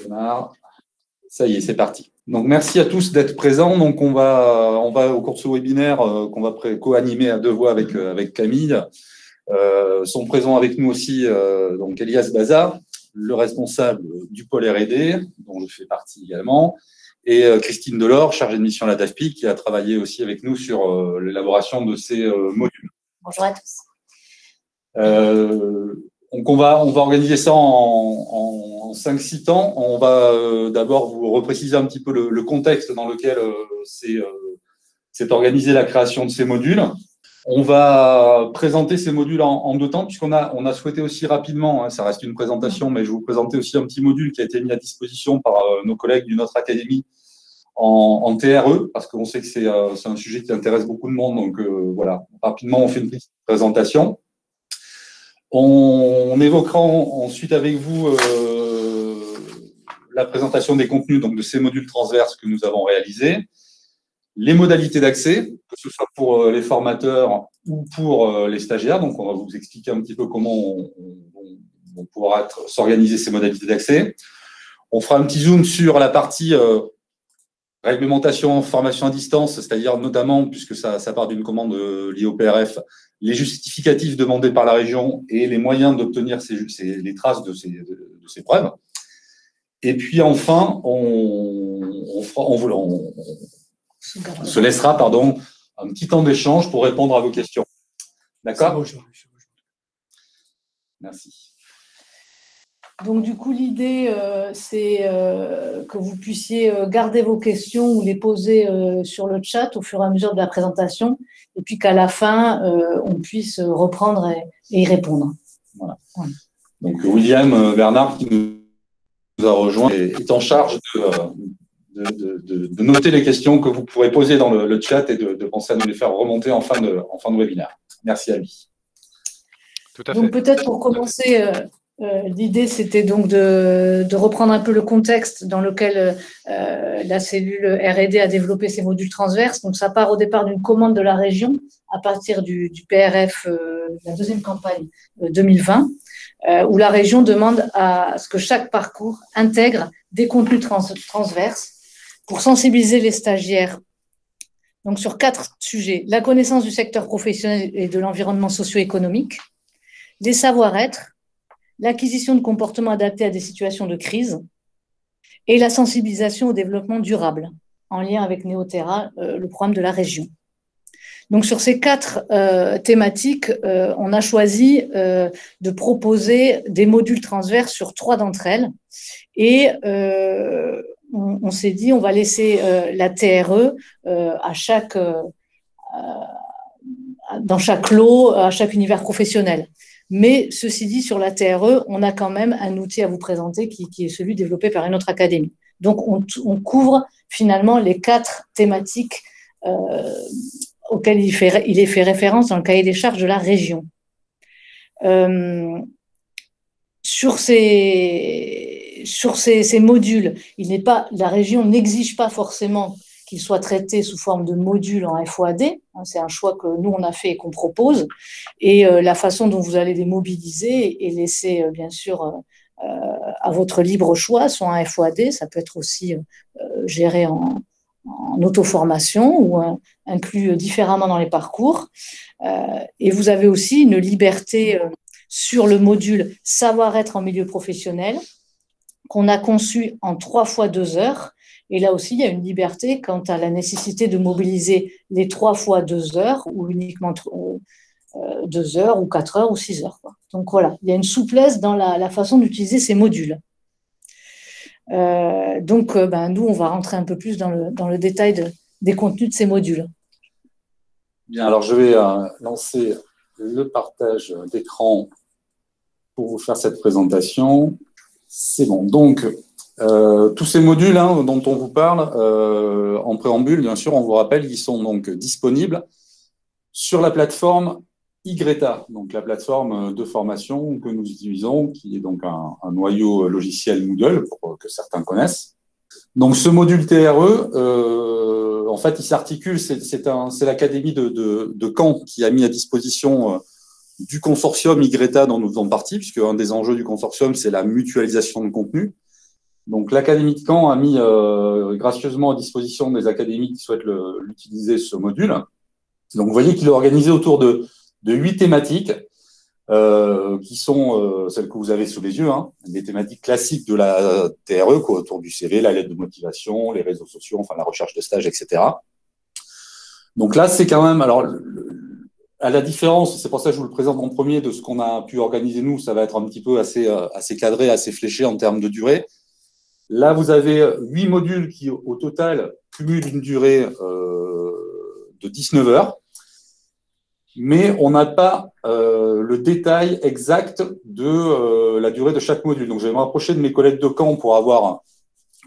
démarre. Ça y est, c'est parti. Donc, merci à tous d'être présents. Donc, on va au cours de ce webinaire qu'on va co-animer à deux voix avec Camille. Sont présents avec nous aussi donc Elias Baza, le responsable du pôle R&D, dont je fais partie également, et Christine Delors, chargée de mission à la DAFPI, qui a travaillé aussi avec nous sur l'élaboration de ces modules. Bonjour à tous. Donc on va organiser ça en 5-6 temps. On va d'abord vous repréciser un petit peu le contexte dans lequel c'est organisé la création de ces modules. On va présenter ces modules en 2 temps, puisqu'on a souhaité aussi rapidement, ça reste une présentation, mais je vais vous présenter aussi un petit module qui a été mis à disposition par nos collègues d'une autre académie en TRE, parce qu'on sait que c'est un sujet qui intéresse beaucoup de monde. Donc voilà, rapidement, on fait une petite présentation. On évoquera ensuite avec vous la présentation des contenus donc de ces modules transverses que nous avons réalisés, les modalités d'accès, que ce soit pour les formateurs ou pour les stagiaires. Donc, on va vous expliquer un petit peu comment on pourra s'organiser ces modalités d'accès. On fera un petit zoom sur la partie réglementation, formation à distance, c'est-à-dire notamment, puisque ça part d'une commande liée au PRF, les justificatifs demandés par la région et les moyens d'obtenir les traces de ces preuves. Et puis enfin, on se laissera un petit temps d'échange pour répondre à vos questions. D'accord ? Merci. Donc, du coup, l'idée, c'est que vous puissiez garder vos questions ou les poser sur le chat au fur et à mesure de la présentation, et puis qu'à la fin, on puisse reprendre et y répondre. Voilà. Donc, William Bernard, qui nous a rejoint, est en charge de noter les questions que vous pourrez poser dans le chat et de penser à nous les faire remonter en fin de webinaire. Merci à lui. Tout à fait. Donc, peut-être pour commencer… l'idée, c'était donc de reprendre un peu le contexte dans lequel la cellule R&D a développé ses modules transverses. Donc, ça part au départ d'une commande de la région à partir du PRF, la deuxième campagne 2020, où la région demande à ce que chaque parcours intègre des contenus transverses pour sensibiliser les stagiaires donc sur 4 sujets: la connaissance du secteur professionnel et de l'environnement socio-économique, les savoir-être, l'acquisition de comportements adaptés à des situations de crise et la sensibilisation au développement durable, en lien avec Néoterra, le programme de la région. Donc, sur ces 4 thématiques, on a choisi de proposer des modules transverses sur 3 d'entre elles. Et on s'est dit, on va laisser la TRE dans chaque lot, à chaque univers professionnel. Mais ceci dit, sur la TRE, on a quand même un outil à vous présenter qui est celui développé par une autre académie. Donc, on couvre finalement les 4 thématiques auxquelles il est fait référence dans le cahier des charges de la région. Sur ces modules, la région n'exige pas forcément qu'ils soient traités sous forme de modules en FOAD. C'est un choix que nous, on a fait et qu'on propose. Et la façon dont vous allez les mobiliser est laissée, bien sûr, à votre libre choix, soit en FOAD, ça peut être aussi géré en auto-formation ou inclus différemment dans les parcours. Et vous avez aussi une liberté sur le module savoir-être en milieu professionnel qu'on a conçu en 3 fois 2 heures. Et là aussi, il y a une liberté quant à la nécessité de mobiliser les 3 fois 2 heures ou uniquement 2 heures ou 4 heures ou 6 heures. Donc voilà, il y a une souplesse dans la façon d'utiliser ces modules. Donc, nous, on va rentrer un peu plus dans le détail des contenus de ces modules. Bien, alors je vais lancer le partage d'écran pour vous faire cette présentation. C'est bon. Donc, tous ces modules dont on vous parle en préambule, bien sûr, on vous rappelle qu'ils sont donc disponibles sur la plateforme YGRETA, donc la plateforme de formation que nous utilisons, qui est donc un noyau logiciel Moodle, pour que certains connaissent. Donc, ce module TRE, en fait, il s'articule, c'est l'académie de Caen qui a mis à disposition du consortium YGRETA dont nous faisons partie, puisque un des enjeux du consortium, c'est la mutualisation de contenu. Donc, l'Académie de Caen a mis gracieusement à disposition des académies qui souhaitent l'utiliser, ce module. Donc, vous voyez qu'il est organisé autour de 8 thématiques qui sont celles que vous avez sous les yeux, hein, les thématiques classiques de la TRE, quoi, autour du CV, la lettre de motivation, les réseaux sociaux, enfin la recherche de stage, etc. Donc là, c'est quand même, alors, à la différence, c'est pour ça que je vous le présente en premier, de ce qu'on a pu organiser nous, ça va être un petit peu assez cadré, assez fléché en termes de durée. Là, vous avez 8 modules qui, au total, cumulent une durée de 19 heures. Mais on n'a pas le détail exact de la durée de chaque module. Donc, je vais me rapprocher de mes collègues de Caen pour avoir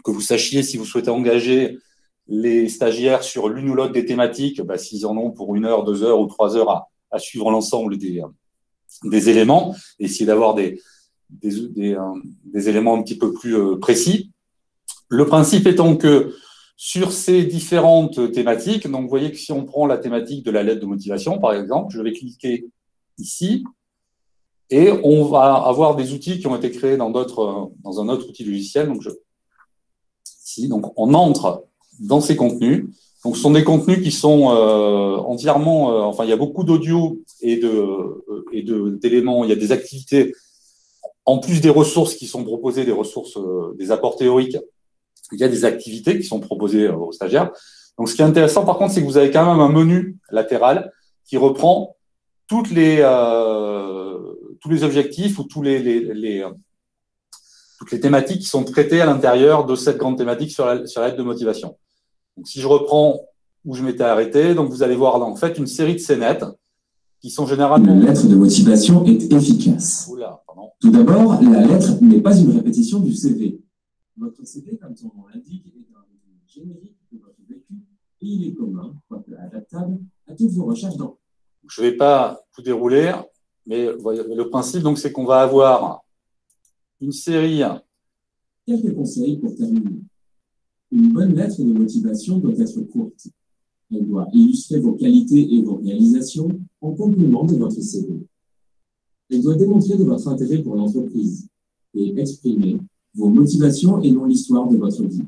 que vous sachiez si vous souhaitez engager les stagiaires sur l'une ou l'autre des thématiques, s'ils en ont pour 1 heure, 2 heures ou 3 heures à suivre l'ensemble des éléments, et essayer d'avoir des éléments un petit peu plus précis. Le principe étant que sur ces différentes thématiques, donc vous voyez que si on prend la thématique de la lettre de motivation, par exemple, je vais cliquer ici et on va avoir des outils qui ont été créés dans un autre outil logiciel. Donc, ici, donc on entre dans ces contenus. Donc, ce sont des contenus qui sont entièrement, enfin, il y a beaucoup d'audio et d'éléments, il y a des activités, en plus des ressources qui sont proposées, des ressources, des apports théoriques. Il y a des activités qui sont proposées aux stagiaires. Donc, ce qui est intéressant, par contre, c'est que vous avez quand même un menu latéral qui reprend tous les objectifs ou toutes les thématiques qui sont traitées à l'intérieur de cette grande thématique sur la lettre de motivation. Donc, si je reprends où je m'étais arrêté, donc vous allez voir en fait une série de scénettes qui sont généralement… Une lettre de motivation est efficace. Oula, pardon. Tout d'abord, la lettre n'est pas une répétition du CV. Votre CV, comme son nom l'indique, est un module générique de votre vécu et il est commun, quoique adaptable, à toutes vos recherches d'emploi. Je ne vais pas tout dérouler, mais le principe, donc, c'est qu'on va avoir une série… Quelques conseils pour terminer. Une bonne lettre de motivation doit être courte. Elle doit illustrer vos qualités et vos réalisations en complément de votre CV. Elle doit démontrer de votre intérêt pour l'entreprise et exprimer vos motivations et non l'histoire de votre vie.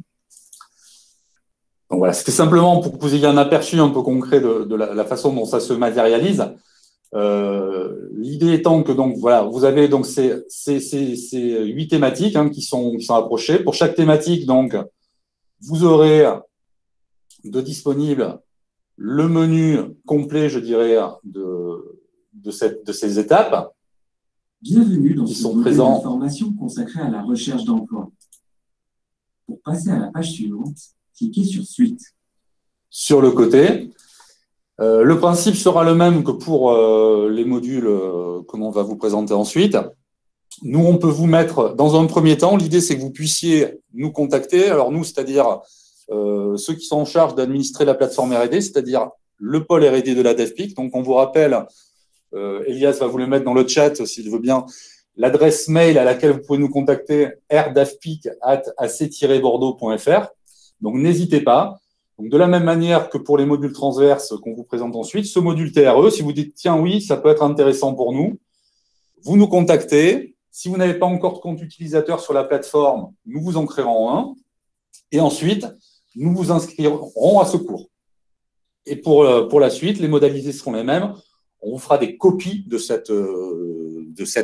Donc voilà, c'était simplement pour que vous ayez un aperçu un peu concret de la façon dont ça se matérialise. L'idée étant que donc voilà, vous avez donc ces 8 thématiques qui sont approchées. Pour chaque thématique, donc, vous aurez de disponible le menu complet, je dirais, de ces étapes. Bienvenue dans qui ce sont volet présents d'information consacré à la recherche d'emploi. Pour passer à la page suivante, cliquez sur Suite. Sur le côté. Le principe sera le même que pour les modules que l'on va vous présenter ensuite. Nous, on peut vous mettre, dans un premier temps, l'idée c'est que vous puissiez nous contacter. Alors nous, c'est-à-dire ceux qui sont en charge d'administrer la plateforme R&D, c'est-à-dire le pôle R&D de la DevPIC. Donc, on vous rappelle… Elias va vous le mettre dans le chat s'il veut bien. L'adresse mail à laquelle vous pouvez nous contacter, rdavpic@ac-bordeaux.fr. Donc, n'hésitez pas. Donc, de la même manière que pour les modules transverses qu'on vous présente ensuite, ce module TRE, si vous dites, tiens, oui, ça peut être intéressant pour nous, vous nous contactez. Si vous n'avez pas encore de compte utilisateur sur la plateforme, nous vous en créerons un. Et ensuite, nous vous inscrirons à ce cours. Et pour la suite, les modalités seront les mêmes. On vous fera des copies de cette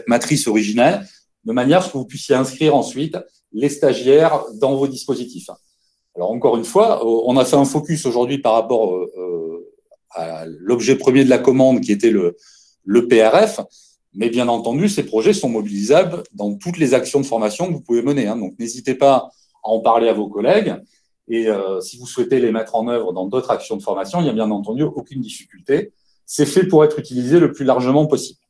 matrice originale, de manière à ce que vous puissiez inscrire ensuite les stagiaires dans vos dispositifs. Alors, encore une fois, on a fait un focus aujourd'hui par rapport à l'objet premier de la commande, qui était le PRF, mais bien entendu, ces projets sont mobilisables dans toutes les actions de formation que vous pouvez mener. Donc, n'hésitez pas à en parler à vos collègues. Et si vous souhaitez les mettre en œuvre dans d'autres actions de formation, il n'y a bien entendu aucune difficulté. C'est fait pour être utilisé le plus largement possible.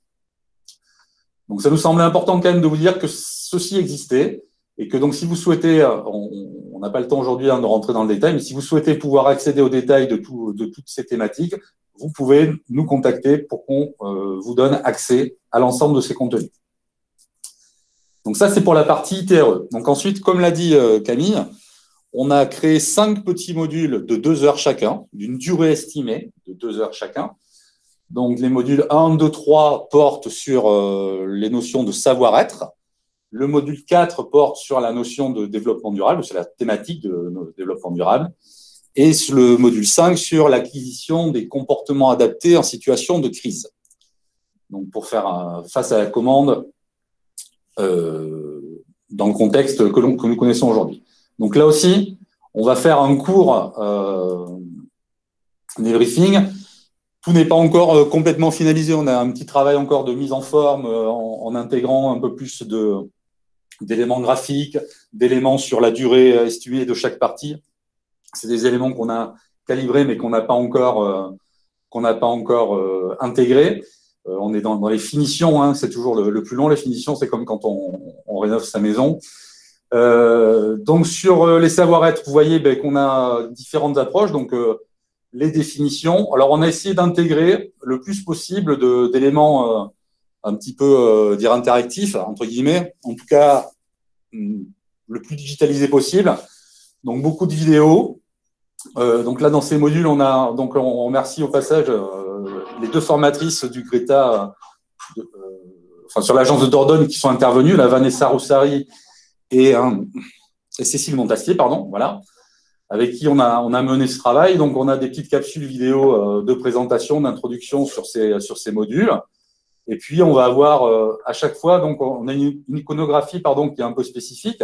Donc, ça nous semblait important quand même de vous dire que ceci existait et que donc, si vous souhaitez, on n'a pas le temps aujourd'hui de rentrer dans le détail, mais si vous souhaitez pouvoir accéder aux détails de toutes ces thématiques, vous pouvez nous contacter pour qu'on vous donne accès à l'ensemble de ces contenus. Donc, ça, c'est pour la partie TRE. Donc, ensuite, comme l'a dit Camille, on a créé 5 petits modules de 2 heures chacun, d'une durée estimée de 2 heures chacun. Donc, les modules 1, 2, 3 portent sur les notions de savoir-être. Le module 4 porte sur la notion de développement durable, c'est la thématique de développement durable. Et le module 5 sur l'acquisition des comportements adaptés en situation de crise. Donc, pour faire face à la commande dans le contexte que nous connaissons aujourd'hui. Donc là aussi, on va faire un court débriefing. Tout n'est pas encore complètement finalisé. On a un petit travail encore de mise en forme en intégrant un peu plus d'éléments graphiques, d'éléments sur la durée estimée de chaque partie. C'est des éléments qu'on a calibrés, mais qu'on n'a pas encore intégrés. On est dans les finitions, hein, c'est toujours le plus long. Les finitions, c'est comme quand on rénove sa maison. Donc, sur les savoir-être, vous voyez qu'on a différentes approches. Donc, les définitions. Alors, on a essayé d'intégrer le plus possible d'éléments un petit peu, dire interactifs, entre guillemets. En tout cas, le plus digitalisé possible. Donc, beaucoup de vidéos. Donc là, dans ces modules, on remercie au passage les 2 formatrices du Greta, sur l'agence de Dordogne qui sont intervenues, la Vanessa Roussari et Cécile Montastier, pardon, voilà, avec qui on a mené ce travail. Donc, on a des petites capsules vidéo de présentation, d'introduction sur ces modules. Et puis, on va avoir à chaque fois, donc, on a une iconographie, pardon, qui est un peu spécifique.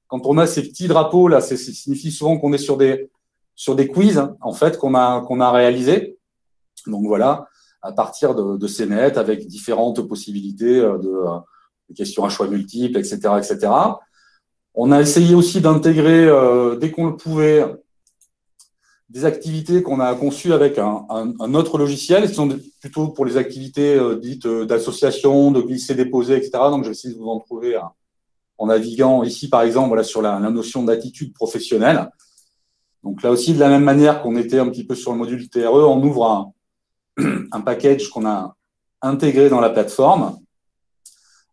Quand on a ces petits drapeaux là, ça signifie souvent qu'on est sur des quiz, hein, en fait, qu'on a réalisés. Donc voilà, à partir de CNET, avec différentes possibilités de questions à choix multiples, etc., etc. On a essayé aussi d'intégrer, dès qu'on le pouvait, des activités qu'on a conçues avec un autre logiciel, qui sont plutôt pour les activités dites d'association, de glisser, déposer, etc. Donc, je vais essayer de vous en trouver en naviguant ici, par exemple, voilà, sur la notion d'attitude professionnelle. Donc là aussi, de la même manière qu'on était un petit peu sur le module TRE, on ouvre un package qu'on a intégré dans la plateforme,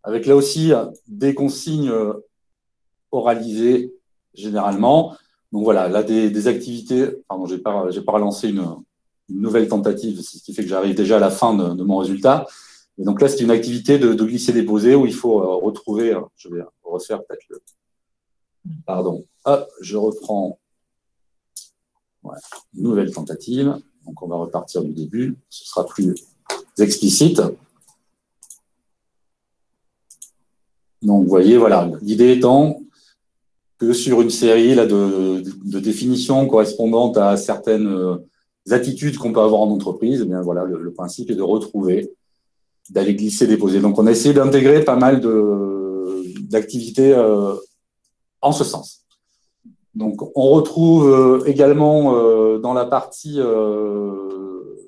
avec là aussi des consignes oralisées généralement. Donc voilà, là des activités. Pardon, j'ai pas relancé une nouvelle tentative, ce qui fait que j'arrive déjà à la fin de mon résultat. Et donc là, c'est une activité de glisser-déposer où il faut retrouver. Je vais refaire peut-être Pardon. Hop, je reprends. Voilà, nouvelle tentative. Donc, on va repartir du début. Ce sera plus explicite. Donc, vous voyez, voilà, l'idée étant que sur une série là, de définitions correspondantes à certaines attitudes qu'on peut avoir en entreprise, eh bien, voilà, le principe est de retrouver, d'aller glisser, déposer. Donc, on a essayé d'intégrer pas mal d'activités en ce sens. Donc, on retrouve également dans la partie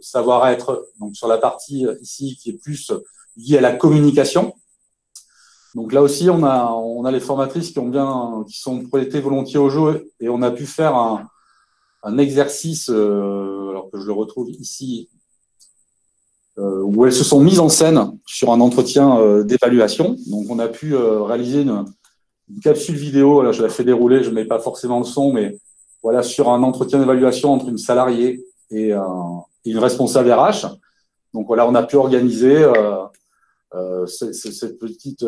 savoir-être, donc sur la partie ici qui est plus liée à la communication. Donc là aussi, on a les formatrices qui sont prêtées volontiers au jeu et on a pu faire un exercice, alors que je le retrouve ici, où elles se sont mises en scène sur un entretien d'évaluation. Donc, on a pu réaliser une capsule vidéo, là je la fais dérouler, je ne mets pas forcément le son, mais voilà, sur un entretien d'évaluation entre une salariée et une responsable RH. Donc voilà, on a pu organiser cette petite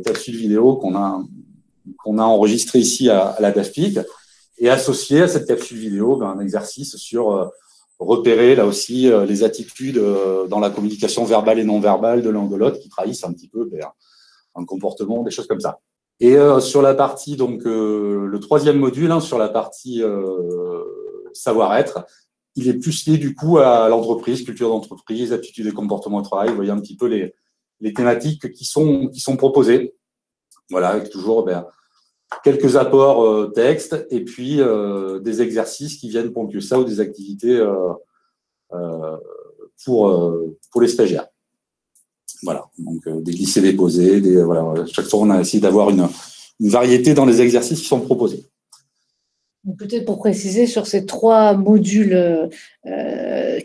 capsule vidéo qu'on a enregistrée ici à la DAFPIC et associer à cette capsule vidéo un exercice sur repérer là aussi les attitudes dans la communication verbale et non verbale de l'un de l'autre qui trahissent un petit peu un comportement, des choses comme ça. Et sur la partie, donc le 3e module, hein, sur la partie savoir-être, il est plus lié du coup à l'entreprise, culture d'entreprise, attitude et comportement au travail. Vous voyez un petit peu les thématiques qui sont proposées. Voilà, avec toujours quelques apports texte et puis des exercices qui viennent ponctuer ça ou des activités pour les stagiaires. Voilà, donc des glissés-déposés, voilà. Chaque fois, on a essayé d'avoir une variété dans les exercices qui sont proposés. Peut-être pour préciser, sur ces 3 modules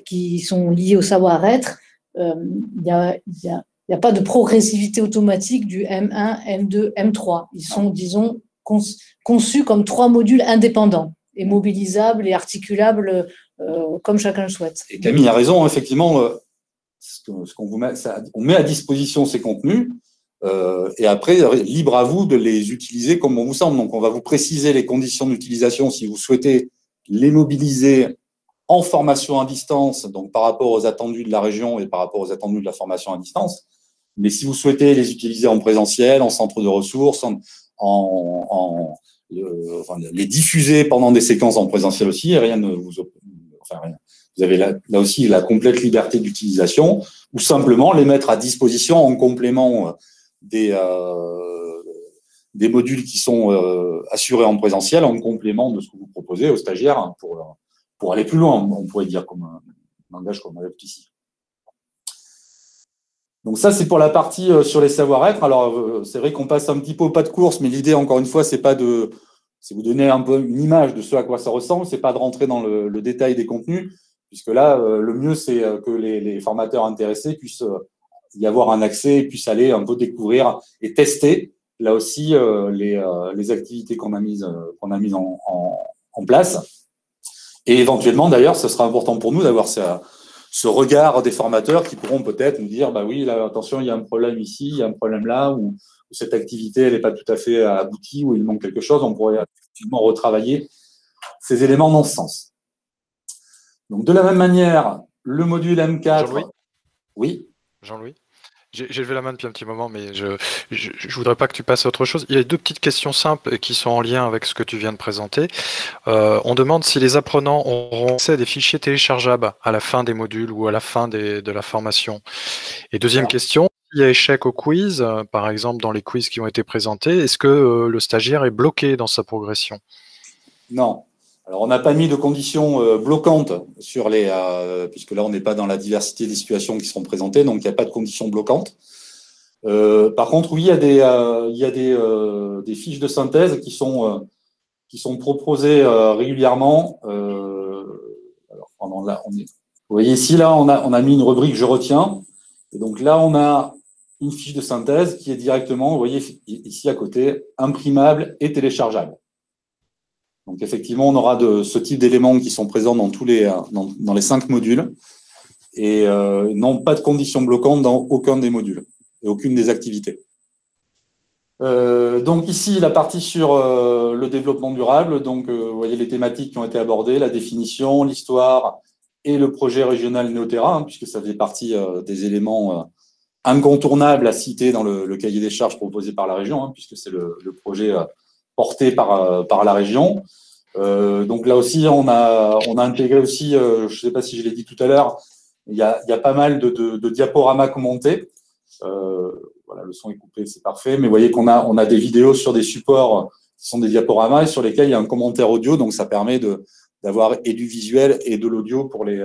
qui sont liés au savoir-être, il n'y a pas de progressivité automatique du M1, M2, M3. Ils sont, disons, conçus comme 3 modules indépendants et mobilisables et articulables comme chacun le souhaite. Et Camille a raison, effectivement. On met à disposition ces contenus, Et après, libre à vous de les utiliser comme on vous semble. Donc, on va vous préciser les conditions d'utilisation si vous souhaitez les mobiliser en formation à distance, donc par rapport aux attendus de la région et par rapport aux attendus de la formation à distance. Mais si vous souhaitez les utiliser en présentiel, en centre de ressources, enfin, les diffuser pendant des séquences en présentiel aussi, et rien ne vous, enfin, rien. Vous avez là aussi la complète liberté d'utilisation, ou simplement les mettre à disposition en complément des modules qui sont assurés en présentiel, en complément de ce que vous proposez aux stagiaires, hein, pour aller plus loin, on pourrait dire, comme un langage qu'on adopte ici. Donc ça, c'est pour la partie sur les savoir-être. Alors, c'est vrai qu'on passe un petit peu au pas de course, mais l'idée, encore une fois, c'est vous donner un peu une image de ce à quoi ça ressemble, c'est pas de rentrer dans le détail des contenus, puisque là, le mieux, c'est que les formateurs intéressés puissent y avoir un accès et puissent aller un peu découvrir et tester, là aussi, les activités qu'on a mises en place. Et éventuellement, d'ailleurs, ce sera important pour nous d'avoir ce regard des formateurs qui pourront peut-être nous dire, bah oui, là, attention, il y a un problème ici, il y a un problème là, ou cette activité, elle n'est pas tout à fait aboutie, ou il manque quelque chose. On pourrait effectivement retravailler ces éléments dans ce sens. Donc, de la même manière, le module M4… Jean-Louis ? Oui. Jean-Louis ? J'ai levé la main depuis un petit moment, mais je voudrais pas que tu passes à autre chose. Il y a deux petites questions simples qui sont en lien avec ce que tu viens de présenter. On demande si les apprenants auront accès à des fichiers téléchargeables à la fin des modules ou à la fin de la formation. Et deuxième question, s'il y a échec au quiz, par exemple dans les quiz qui ont été présentés, est-ce que le stagiaire est bloqué dans sa progression? Non. Alors, on n'a pas mis de conditions bloquantes sur puisque là, on n'est pas dans la diversité des situations qui seront présentées, donc il n'y a pas de conditions bloquantes. Par contre, oui, il y a des fiches de synthèse qui sont proposées régulièrement. Alors, vous voyez ici, là, on a mis une rubrique « Je retiens ». Et donc là, on a une fiche de synthèse qui est directement, vous voyez ici à côté, imprimable et téléchargeable. Donc, effectivement, on aura ce type d'éléments qui sont présents dans dans les 5 modules et non pas de conditions bloquantes dans aucun des modules et aucune des activités. Donc, ici, la partie sur le développement durable. Donc, vous voyez les thématiques qui ont été abordées, la définition, l'histoire et le projet régional Néoterra, hein, puisque ça fait partie des éléments incontournables à citer dans le cahier des charges proposé par la région, hein, puisque c'est le projet porté par la région. Donc là aussi, on a intégré aussi, je ne sais pas si je l'ai dit tout à l'heure, il y a pas mal de diaporamas commentés. Voilà, le son est coupé, c'est parfait. Mais vous voyez qu'on a des vidéos sur des supports qui sont des diaporamas et sur lesquels il y a un commentaire audio, donc ça permet d'avoir et du visuel et de l'audio pour les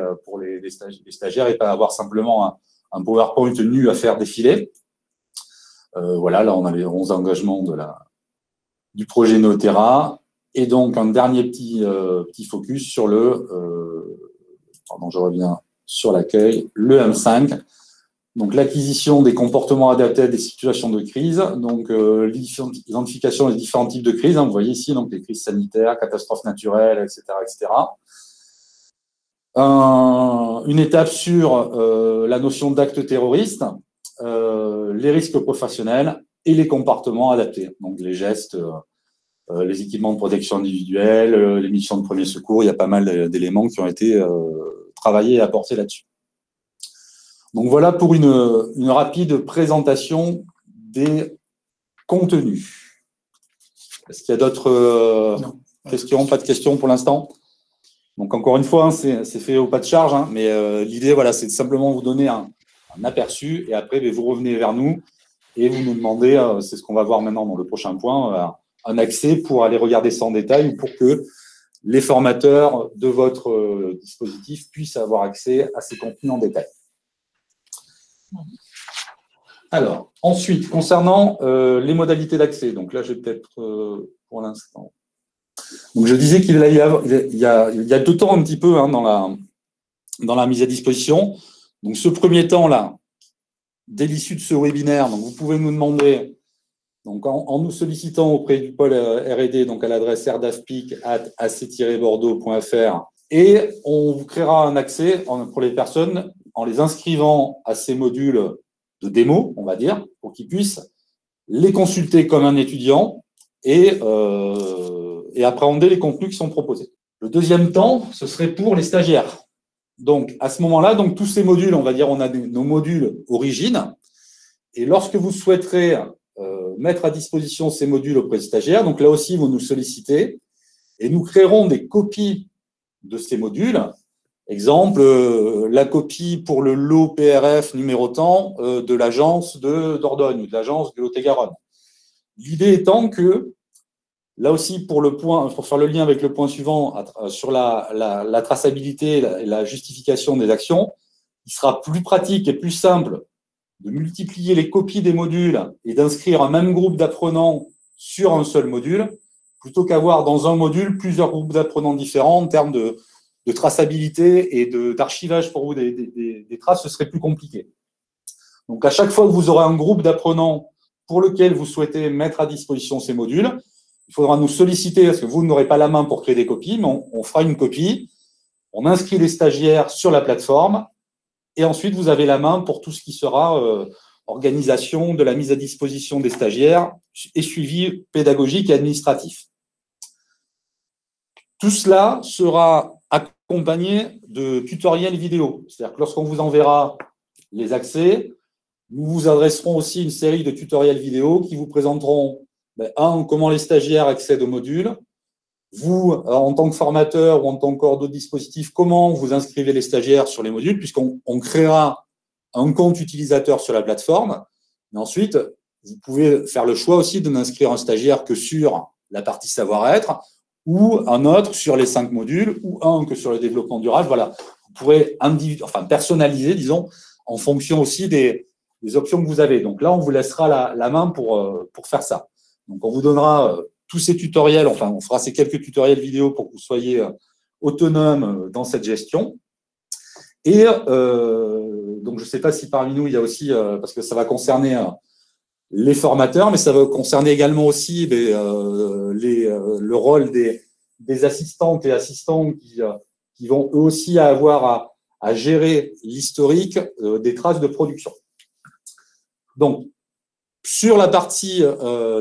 stagiaires et pas avoir simplement un PowerPoint nu à faire défiler. Voilà, là on a les 11 engagements du projet Néoterra. Et donc, un dernier petit focus sur pardon, je reviens sur l'accueil, le M5. Donc, l'acquisition des comportements adaptés à des situations de crise. Donc, l'identification des différents types de crises. Hein, vous voyez ici, donc les crises sanitaires, catastrophes naturelles, etc., etc. Une étape sur la notion d'acte terroriste, les risques professionnels et les comportements adaptés. Donc, les gestes… les équipements de protection individuelle, les missions de premier secours, il y a pas mal d'éléments qui ont été travaillés et apportés là-dessus. Donc voilà pour une rapide présentation des contenus. Est-ce qu'il y a d'autres questions? Pas de questions pour l'instant? Donc encore une fois, hein, c'est fait au pas de charge, hein, mais l'idée, voilà, c'est de simplement vous donner un aperçu et après, vous revenez vers nous et vous nous demandez, c'est ce qu'on va voir maintenant dans le prochain point, un accès pour aller regarder ça en détail ou pour que les formateurs de votre dispositif puissent avoir accès à ces contenus en détail. Alors, ensuite, concernant les modalités d'accès, donc là, je vais peut-être pour l'instant. Donc, je disais qu'il y a 2 temps un petit peu hein, dans la mise à disposition. Donc, ce premier temps-là, dès l'issue de ce webinaire, donc vous pouvez nous demander… Donc, en nous sollicitant auprès du pôle R&D, donc à l'adresse rdafpic@ac-bordeaux.fr, et on vous créera un accès pour les personnes en les inscrivant à ces modules de démo, on va dire, pour qu'ils puissent les consulter comme un étudiant et appréhender les contenus qui sont proposés. Le deuxième temps, ce serait pour les stagiaires. Donc, à ce moment-là, donc tous ces modules, on va dire, on a nos modules origines. Et lorsque vous souhaiterez mettre à disposition ces modules auprès des stagiaires, donc là aussi, vous nous sollicitez et nous créerons des copies de ces modules. Exemple, la copie pour le lot PRF numéro tant de l'agence de Dordogne ou de l'agence de Lot-et-Garonne. L'idée étant que, là aussi, pour faire le lien avec le point suivant sur la traçabilité et la justification des actions, il sera plus pratique et plus simple de multiplier les copies des modules et d'inscrire un même groupe d'apprenants sur un seul module, plutôt qu'avoir dans un module plusieurs groupes d'apprenants différents en termes de traçabilité et d'archivage pour vous des traces, ce serait plus compliqué. Donc, à chaque fois que vous aurez un groupe d'apprenants pour lequel vous souhaitez mettre à disposition ces modules, il faudra nous solliciter parce que vous n'aurez pas la main pour créer des copies, mais on fera une copie, on inscrit les stagiaires sur la plateforme et ensuite vous avez la main pour tout ce qui sera organisation de la mise à disposition des stagiaires et suivi pédagogique et administratif. Tout cela sera accompagné de tutoriels vidéo. C'est-à-dire que lorsqu'on vous enverra les accès, nous vous adresserons aussi une série de tutoriels vidéo qui vous présenteront comment les stagiaires accèdent au module, vous, en tant que formateur ou en tant que d'autres dispositifs, comment vous inscrivez les stagiaires sur les modules, puisqu'on créera un compte utilisateur sur la plateforme. Mais ensuite, vous pouvez faire le choix aussi de n'inscrire un stagiaire que sur la partie savoir-être, ou un autre sur les 5 modules, ou un que sur le développement durable. Voilà, vous pourrez personnaliser, disons, en fonction aussi des options que vous avez. Donc là, on vous laissera la main pour faire ça. Donc, on vous donnera tous ces tutoriels, enfin, on fera ces quelques tutoriels vidéo pour que vous soyez autonome dans cette gestion. Et donc, je ne sais pas si parmi nous, il y a aussi, parce que ça va concerner les formateurs, mais ça va concerner également aussi le rôle des assistantes et assistants qui vont eux aussi avoir à gérer l'historique des traces de production. Donc, sur la partie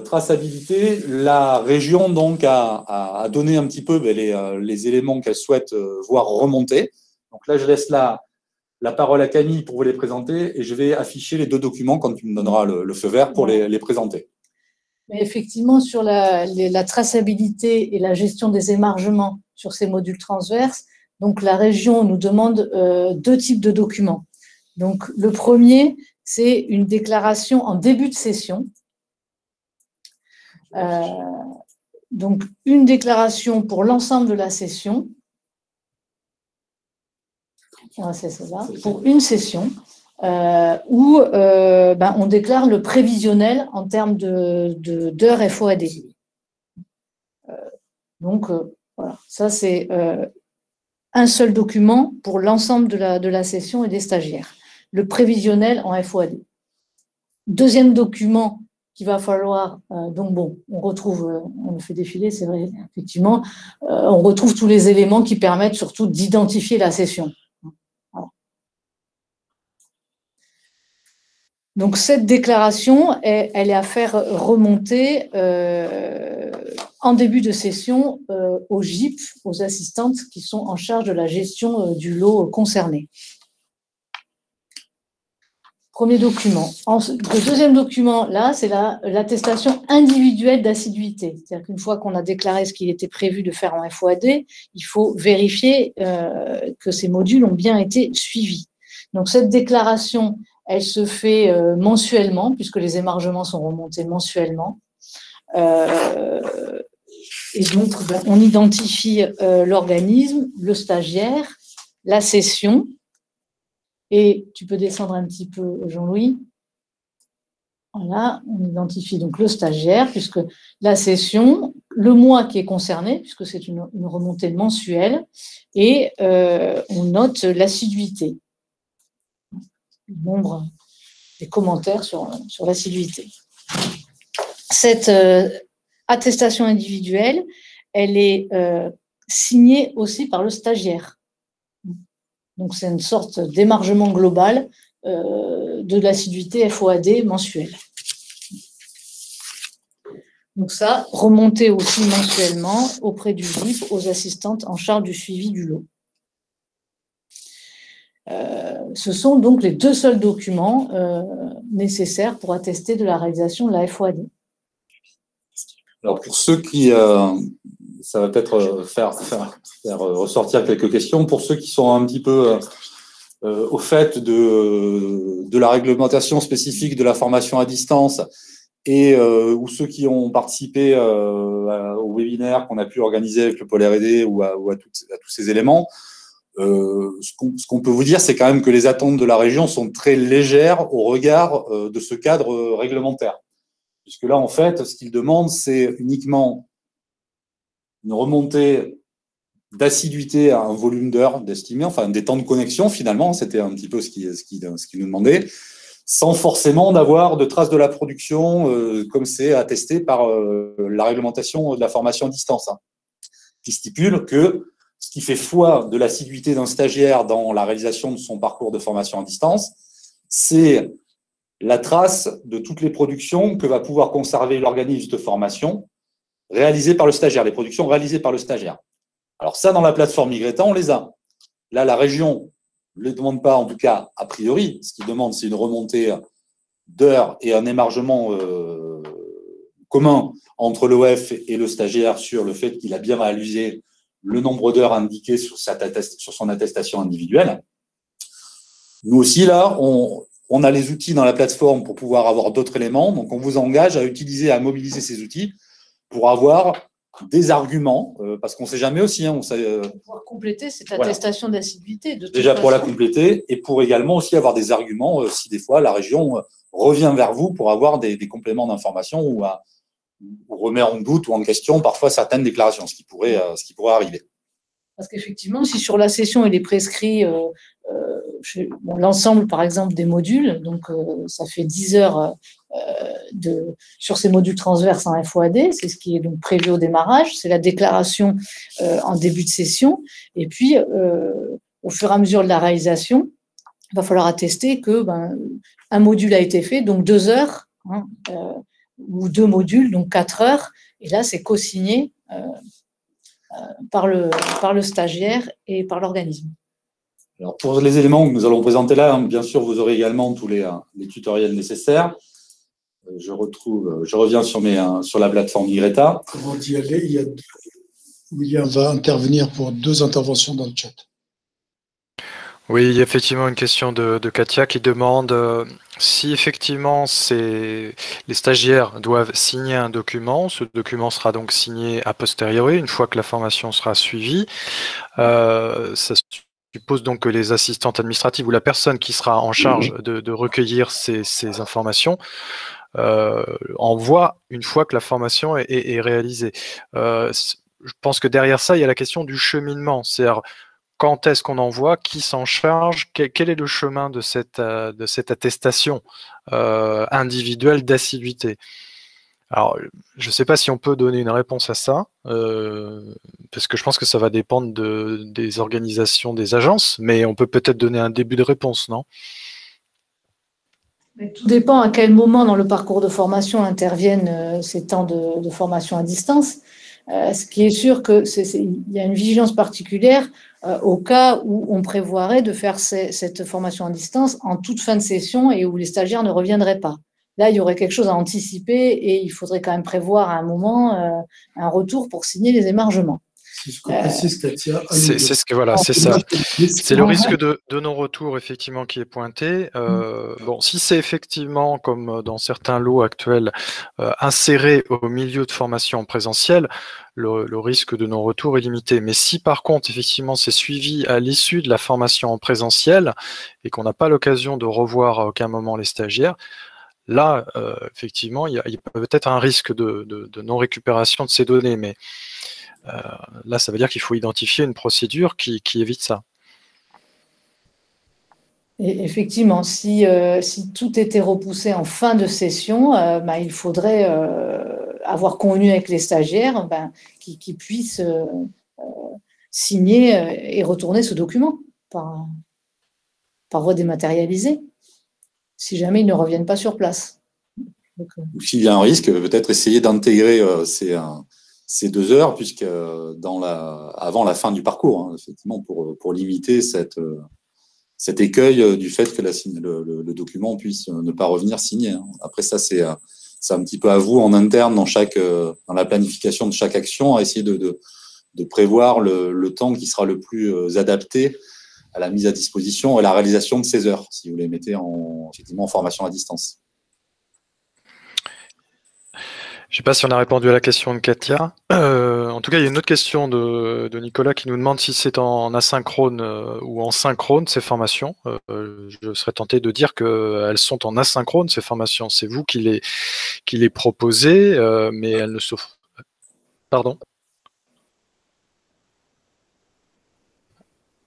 traçabilité, la région donc a donné un petit peu les éléments qu'elle souhaite voir remonter. Donc là, je laisse la parole à Camille pour vous les présenter et je vais afficher les 2 documents quand tu me donneras le feu vert pour les présenter. Mais effectivement, sur la traçabilité et la gestion des émargements sur ces modules transverses, donc la région nous demande 2 types de documents. Donc le premier, c'est une déclaration en début de session. Donc une déclaration pour l'ensemble de la session. C'est ça, pour une session, où on déclare le prévisionnel en termes d'heures FOAD. Donc, voilà, ça c'est un seul document pour l'ensemble de la session et des stagiaires. Le prévisionnel en FOAD. Deuxième document qu'il va falloir, on retrouve, on le fait défiler, c'est vrai, effectivement, on retrouve tous les éléments qui permettent surtout d'identifier la session. Donc, cette déclaration, elle est à faire remonter en début de session aux GIP, aux assistantes qui sont en charge de la gestion du lot concerné. Premier document. Le deuxième document, là, c'est l'attestation individuelle d'assiduité. C'est-à-dire qu'une fois qu'on a déclaré ce qu'il était prévu de faire en FOAD, il faut vérifier que ces modules ont bien été suivis. Donc, cette déclaration, elle se fait mensuellement, puisque les émargements sont remontés mensuellement. Et donc, on identifie l'organisme, le stagiaire, la session. Et tu peux descendre un petit peu, Jean-Louis. Voilà, on identifie donc le stagiaire, puisque la session, le mois qui est concerné, puisque c'est une remontée mensuelle, et on note l'assiduité. Le nombre des commentaires sur l'assiduité. Cette attestation individuelle, elle est signée aussi par le stagiaire. Donc, c'est une sorte d'émargement global de l'assiduité FOAD mensuelle. Donc ça, remonter aussi mensuellement auprès du VIP aux assistantes en charge du suivi du lot. Ce sont donc les 2 seuls documents nécessaires pour attester de la réalisation de la FOAD. Alors pour ceux qui, ça va peut-être faire ressortir quelques questions, pour ceux qui sont un petit peu au fait de la réglementation spécifique de la formation à distance et ou ceux qui ont participé au webinaire qu'on a pu organiser avec le pôle R&D ou à tous ces éléments, ce qu'on peut vous dire, c'est quand même que les attentes de la région sont très légères au regard de ce cadre réglementaire. Puisque là, en fait, ce qu'ils demandent, c'est uniquement une remontée d'assiduité à un volume d'heures d'estimé, enfin des temps de connexion finalement, c'était un petit peu ce qu'ils nous demandaient, sans forcément d'avoir de traces de la production, comme c'est attesté par la réglementation de la formation à distance, hein, qui stipule que ce qui fait foi de l'assiduité d'un stagiaire dans la réalisation de son parcours de formation à distance, c'est la trace de toutes les productions que va pouvoir conserver l'organisme de formation réalisées par le stagiaire, les productions réalisées par le stagiaire. Alors ça, dans la plateforme Migreta, on les a. Là, la région ne les demande pas, en tout cas, a priori. Ce qu'ils demandent, c'est une remontée d'heures et un émargement commun entre l'OF et le stagiaire sur le fait qu'il a bien réalisé le nombre d'heures indiquées sur son attestation individuelle. Nous aussi, là, on a les outils dans la plateforme pour pouvoir avoir d'autres éléments. Donc, on vous engage à utiliser, à mobiliser ces outils pour avoir des arguments, parce qu'on ne sait jamais aussi. Hein, pour pouvoir compléter cette attestation d'assiduité. Déjà pour la compléter et pour également aussi avoir des arguments si des fois la région revient vers vous pour avoir des compléments d'information ou remet en doute ou en question parfois certaines déclarations, ce qui pourrait arriver. Parce qu'effectivement, si sur la session il est prescrit l'ensemble, par exemple, des modules, donc ça fait 10 heures sur ces modules transverses en FOAD, c'est ce qui est donc prévu au démarrage, c'est la déclaration en début de session, et puis au fur et à mesure de la réalisation, il va falloir attester que un module a été fait, donc 2 heures, hein, ou 2 modules, donc 4 heures, et là c'est co-signé par le stagiaire et par l'organisme. Alors pour les éléments que nous allons présenter là, bien sûr, vous aurez également tous les tutoriels nécessaires. Je reviens sur la plateforme Migreta. Avant d'y aller, William va intervenir pour 2 interventions dans le chat. Oui, il y a effectivement une question de Katia qui demande si effectivement les stagiaires doivent signer un document. Ce document sera donc signé a posteriori, une fois que la formation sera suivie. Ça suppose donc que les assistantes administratives ou la personne qui sera en charge de recueillir ces informations envoie une fois que la formation est réalisée. Je pense que derrière ça, il y a la question du cheminement, c'est-à-dire quand est-ce qu'on envoie, qui s'en charge, quel est le chemin de cette attestation individuelle d'assiduité. Alors, je ne sais pas si on peut donner une réponse à ça, parce que je pense que ça va dépendre des organisations des agences, mais on peut peut-être donner un début de réponse, non ? Mais tout dépend à quel moment dans le parcours de formation interviennent ces temps de formation à distance. Ce qui est sûr qu'il y a une vigilance particulière au cas où on prévoirait de faire cette formation à distance en toute fin de session et où les stagiaires ne reviendraient pas. Là, il y aurait quelque chose à anticiper et il faudrait quand même prévoir à un moment un retour pour signer les émargements. C'est ce que précise Katia. C'est ça. C'est le risque de non-retour effectivement qui est pointé. Bon, si c'est effectivement, comme dans certains lots actuels, inséré au milieu de formation en présentiel, le risque de non-retour est limité. Mais si par contre, effectivement, c'est suivi à l'issue de la formation en présentiel et qu'on n'a pas l'occasion de revoir à aucun moment les stagiaires, là, effectivement, il y a peut-être un risque de non-récupération de ces données, mais là, ça veut dire qu'il faut identifier une procédure qui évite ça. Et effectivement, si tout était repoussé en fin de session, il faudrait avoir convenu avec les stagiaires qu'ils puissent signer et retourner ce document par voie dématérialisée, si jamais ils ne reviennent pas sur place. Ou s'il y a un risque, peut-être essayer d'intégrer ces 2 heures, puisque avant la fin du parcours, hein, effectivement, pour limiter cet écueil du fait que le document puisse ne pas revenir signé. Hein. Après, ça, c'est un petit peu à vous en interne dans la planification de chaque action, à essayer de prévoir le temps qui sera le plus adapté à la mise à disposition et à la réalisation de ces heures, si vous les mettez effectivement en formation à distance. Je ne sais pas si on a répondu à la question de Katia. En tout cas, il y a une autre question de Nicolas qui nous demande si c'est en asynchrone ou en synchrone, ces formations. Je serais tenté de dire qu'elles sont en asynchrone, ces formations. C'est vous qui les proposez, mais elles ne s'offrent. Pardon ?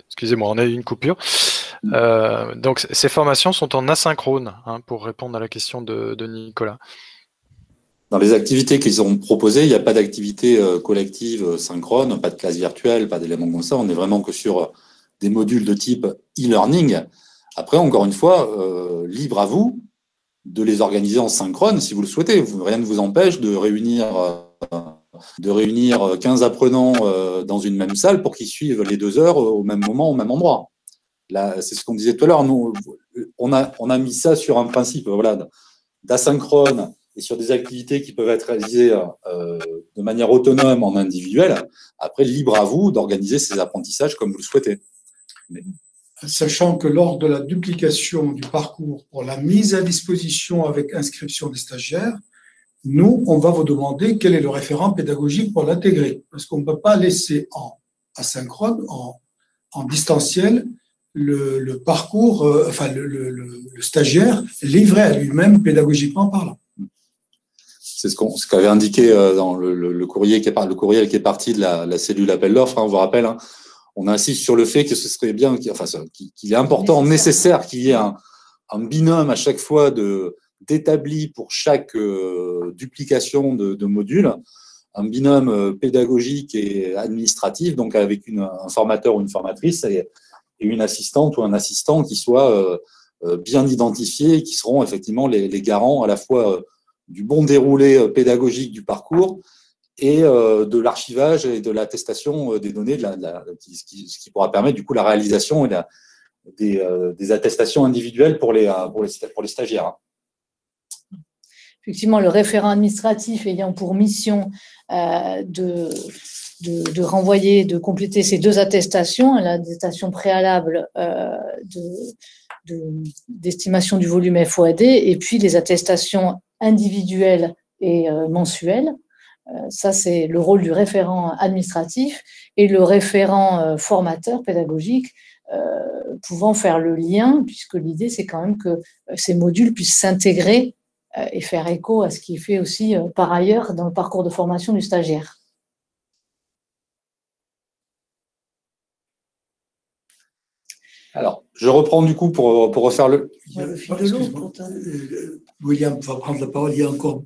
Excusez-moi, on a eu une coupure. Donc, ces formations sont en asynchrone, hein, pour répondre à la question de Nicolas. Dans les activités qu'ils ont proposées, il n'y a pas d'activité collective synchrone, pas de classe virtuelle, pas d'éléments comme ça. On est vraiment que sur des modules de type e-learning. Après, encore une fois, libre à vous de les organiser en synchrone si vous le souhaitez. Rien ne vous empêche de réunir 15 apprenants dans une même salle pour qu'ils suivent les 2 heures au même moment, au même endroit. Là, c'est ce qu'on disait tout à l'heure. Nous, on a mis ça sur un principe, voilà, d'asynchrone et sur des activités qui peuvent être réalisées de manière autonome en individuel. Après, libre à vous d'organiser ces apprentissages comme vous le souhaitez. Sachant que lors de la duplication du parcours pour la mise à disposition avec inscription des stagiaires, nous, on va vous demander quel est le référent pédagogique pour l'intégrer. Parce qu'on ne peut pas laisser en asynchrone, en distanciel, le parcours, le stagiaire livré à lui-même pédagogiquement parlant. C'est ce qu'avait indiqué dans le courriel qui est parti de la cellule appel d'offres. Hein, on vous rappelle, hein, on insiste sur le fait que ce serait bien, qu'il est important, nécessaire qu'il y ait un binôme à chaque fois d'établi pour chaque duplication de modules, un binôme pédagogique et administratif, donc avec un formateur ou une formatrice et une assistante ou un assistant qui soit bien identifiés et qui seront effectivement les garants à la fois du bon déroulé pédagogique du parcours et de l'archivage et de l'attestation des données, ce qui pourra permettre du coup la réalisation et des attestations individuelles pour les stagiaires. Effectivement, le référent administratif ayant pour mission de renvoyer, de compléter ces 2 attestations, l'attestation préalable d'estimation du volume FOAD et puis les attestations individuelles et mensuelles. Ça, c'est le rôle du référent administratif et le référent formateur pédagogique pouvant faire le lien, puisque l'idée, c'est quand même que ces modules puissent s'intégrer et faire écho à ce qui est fait aussi par ailleurs dans le parcours de formation du stagiaire. Alors, je reprends du coup pour refaire le fil de l'eau. William va prendre la parole. Il y a encore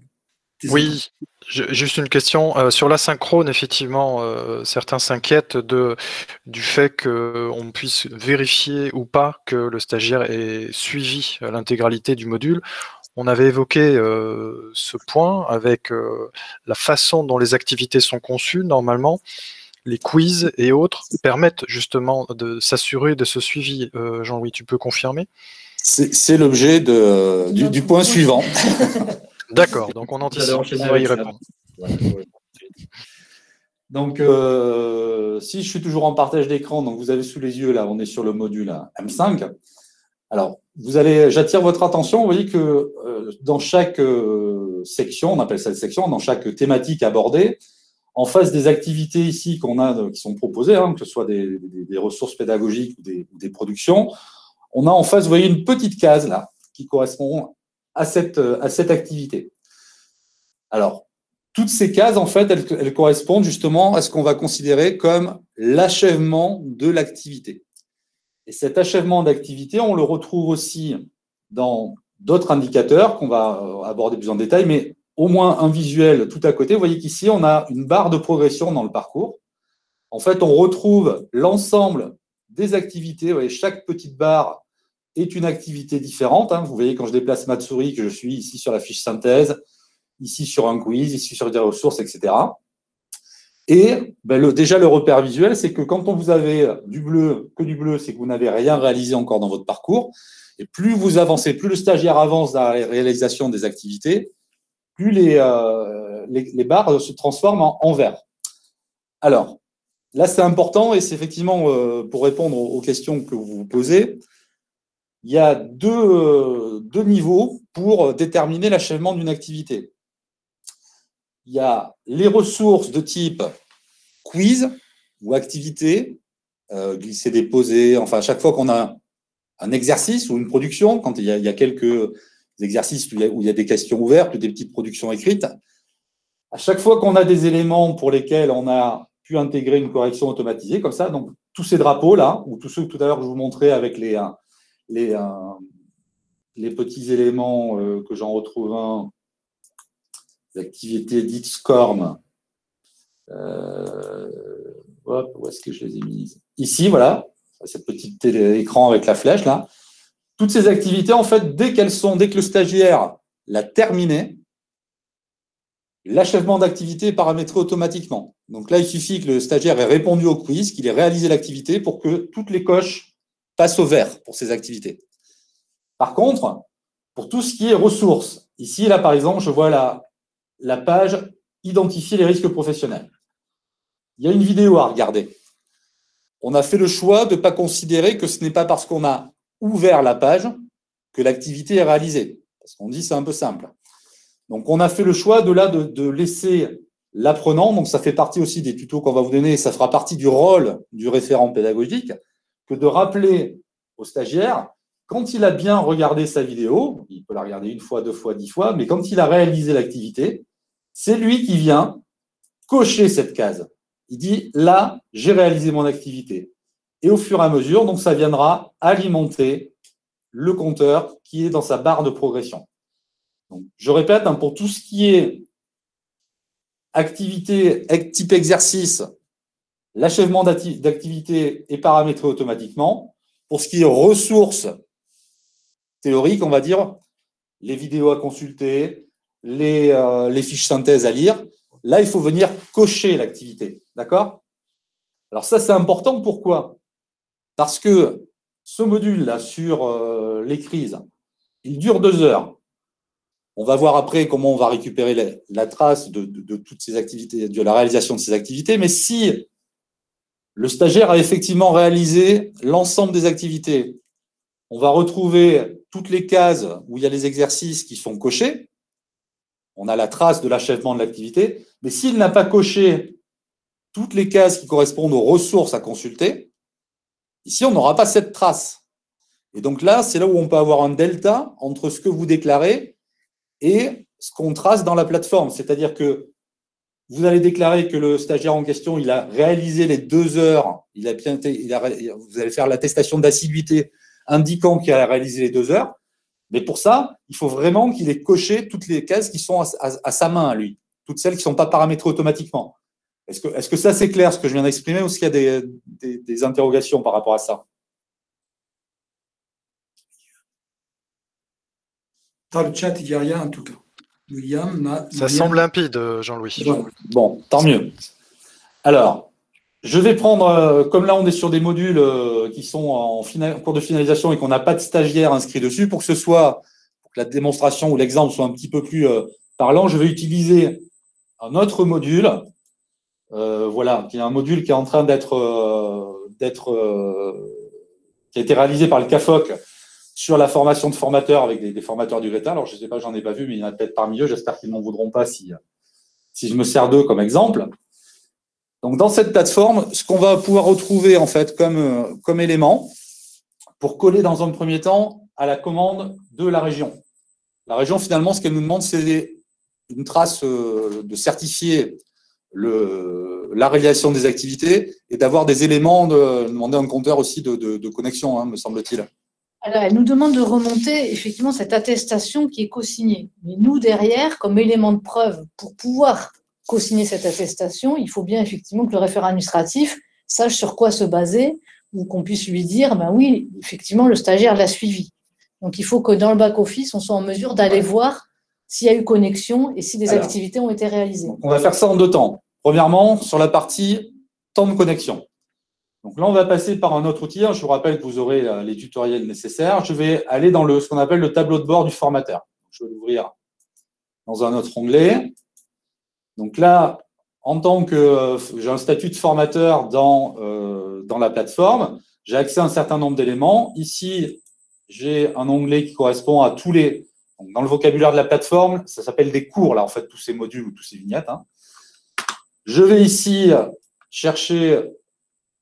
des Oui, juste une question. Sur l'asynchrone, effectivement, certains s'inquiètent du fait qu'on puisse vérifier ou pas que le stagiaire ait suivi l'intégralité du module. On avait évoqué ce point avec la façon dont les activités sont conçues. Normalement, les quiz et autres permettent justement de s'assurer de ce suivi. Jean-Louis, tu peux confirmer ? C'est l'objet du point suivant. D'accord, donc on anticipe, on va y répondre. Donc, si je suis toujours en partage d'écran, donc vous avez sous les yeux, là, on est sur le module M5. Alors, j'attire votre attention, vous voyez que dans chaque section, on appelle ça une section, dans chaque thématique abordée, en face des activités ici qui sont proposées, hein, que ce soit des ressources pédagogiques ou des productions, on a en face, vous voyez, une petite case là qui correspond à cette activité. Alors, toutes ces cases, en fait, elles correspondent justement à ce qu'on va considérer comme l'achèvement de l'activité. Et cet achèvement d'activité, on le retrouve aussi dans d'autres indicateurs qu'on va aborder plus en détail, mais au moins un visuel tout à côté. Vous voyez qu'ici, on a une barre de progression dans le parcours. En fait, on retrouve l'ensemble des activités. Vous voyez, chaque petite barre est une activité différente. Hein. Vous voyez, quand je déplace ma souris, que je suis ici sur la fiche synthèse, ici sur un quiz, ici sur des ressources, etc. Et déjà, le repère visuel, c'est que quand vous avez du bleu, c'est que vous n'avez rien réalisé encore dans votre parcours. Et plus vous avancez, plus le stagiaire avance dans la réalisation des activités, plus les barres se transforment en vert. Alors, là, c'est important et c'est effectivement, pour répondre aux questions que vous vous posez, il y a deux niveaux pour déterminer l'achèvement d'une activité. Il y a les ressources de type quiz ou activité, glisser, déposer, enfin, à chaque fois qu'on a un exercice ou une production, quand il y a quelques exercices où il y a des questions ouvertes ou des petites productions écrites, à chaque fois qu'on a des éléments pour lesquels on a pu intégrer une correction automatisée, comme ça, donc tous ces drapeaux-là, ou tous ceux que tout à l'heure je vous montrais avec les petits éléments que j'en retrouve un, l'activité dite SCORM. Où est-ce que je les ai mises? Ici, voilà, cette petite écran avec la flèche là. Toutes ces activités, en fait, dès que le stagiaire l'a terminé, l'achèvement d'activité est paramétré automatiquement. Donc là, il suffit que le stagiaire ait répondu au quiz, qu'il ait réalisé l'activité pour que toutes les coches passent au vert pour ces activités. Par contre, pour tout ce qui est ressources, ici, là, par exemple, je vois la page « Identifier les risques professionnels ». Il y a une vidéo à regarder. On a fait le choix de ne pas considérer que ce n'est pas parce qu'on a ouvert la page que l'activité est réalisée. Parce qu'on dit c'est un peu simple. Donc, on a fait le choix de laisser l'apprenant, donc ça fait partie aussi des tutos qu'on va vous donner, ça fera partie du rôle du référent pédagogique, que de rappeler au stagiaire, quand il a bien regardé sa vidéo, il peut la regarder une fois, 2 fois, 10 fois, mais quand il a réalisé l'activité, c'est lui qui vient cocher cette case. Il dit, là, j'ai réalisé mon activité. Et au fur et à mesure, donc ça viendra alimenter le compteur qui est dans sa barre de progression. Donc, je répète, hein, pour tout ce qui est activité type exercice, l'achèvement d'activité est paramétré automatiquement. Pour ce qui est ressources théoriques, on va dire, les vidéos à consulter, les fiches synthèse à lire, là, il faut venir cocher l'activité. D'accord? Alors ça, c'est important. Pourquoi? Parce que ce module-là sur les crises, il dure 2 heures. On va voir après comment on va récupérer la trace de toutes ces activités, de la réalisation de ces activités. Mais si le stagiaire a effectivement réalisé l'ensemble des activités, on va retrouver toutes les cases où il y a les exercices qui sont cochés. On a la trace de l'achèvement de l'activité. Mais s'il n'a pas coché toutes les cases qui correspondent aux ressources à consulter, ici, on n'aura pas cette trace. Et donc là, c'est là où on peut avoir un delta entre ce que vous déclarez et ce qu'on trace dans la plateforme. C'est-à-dire que vous allez déclarer que le stagiaire en question, il a réalisé les 2 heures, vous allez faire l'attestation d'assiduité indiquant qu'il a réalisé les 2 heures. Mais pour ça, il faut vraiment qu'il ait coché toutes les cases qui sont à sa main, à lui, toutes celles qui ne sont pas paramétrées automatiquement. Est-ce que ça, c'est clair, ce que je viens d'exprimer, ou est-ce qu'il y a des interrogations par rapport à ça? Dans le chat, il n'y a rien en tout cas. Ça semble limpide, Jean-Louis. Bon, tant mieux. Alors, je vais prendre, comme là on est sur des modules qui sont en cours de finalisation et qu'on n'a pas de stagiaire inscrit dessus, pour que la démonstration ou l'exemple soit un petit peu plus parlant, je vais utiliser un autre module, voilà, qui est un module qui est en train qui a été réalisé par le CAFOC sur la formation de formateurs avec des formateurs du Greta. Alors, je ne sais pas, j'en ai pas vu, mais il y en a peut-être parmi eux. J'espère qu'ils ne m'en voudront pas si je me sers d'eux comme exemple. Donc, dans cette plateforme, ce qu'on va pouvoir retrouver en fait comme élément pour coller dans un premier temps à la commande de la région. La région, finalement, ce qu'elle nous demande, c'est une trace de certifier la réalisation des activités et d'avoir des éléments, demander un compteur aussi de connexion, hein, me semble-t-il. Alors, elle nous demande de remonter effectivement cette attestation qui est co-signée. Mais nous, derrière, comme élément de preuve, pour pouvoir co-signer cette attestation, il faut bien effectivement que le référent administratif sache sur quoi se baser ou qu'on puisse lui dire, ben oui, effectivement, le stagiaire l'a suivi. Donc, il faut que dans le back-office, on soit en mesure d'aller voir s'il y a eu connexion et si des activités ont été réalisées. Donc, on va faire ça en 2 temps. Premièrement, sur la partie temps de connexion. Donc là, on va passer par un autre outil. Je vous rappelle que vous aurez les tutoriels nécessaires. Je vais aller dans ce qu'on appelle le tableau de bord du formateur. Je vais l'ouvrir dans un autre onglet. Donc là, en tant que j'ai un statut de formateur dans la plateforme, j'ai accès à un certain nombre d'éléments. Ici, j'ai un onglet qui correspond à tous les… Donc dans le vocabulaire de la plateforme, ça s'appelle des cours, là, en fait, tous ces modules ou tous ces vignettes. Je vais ici chercher…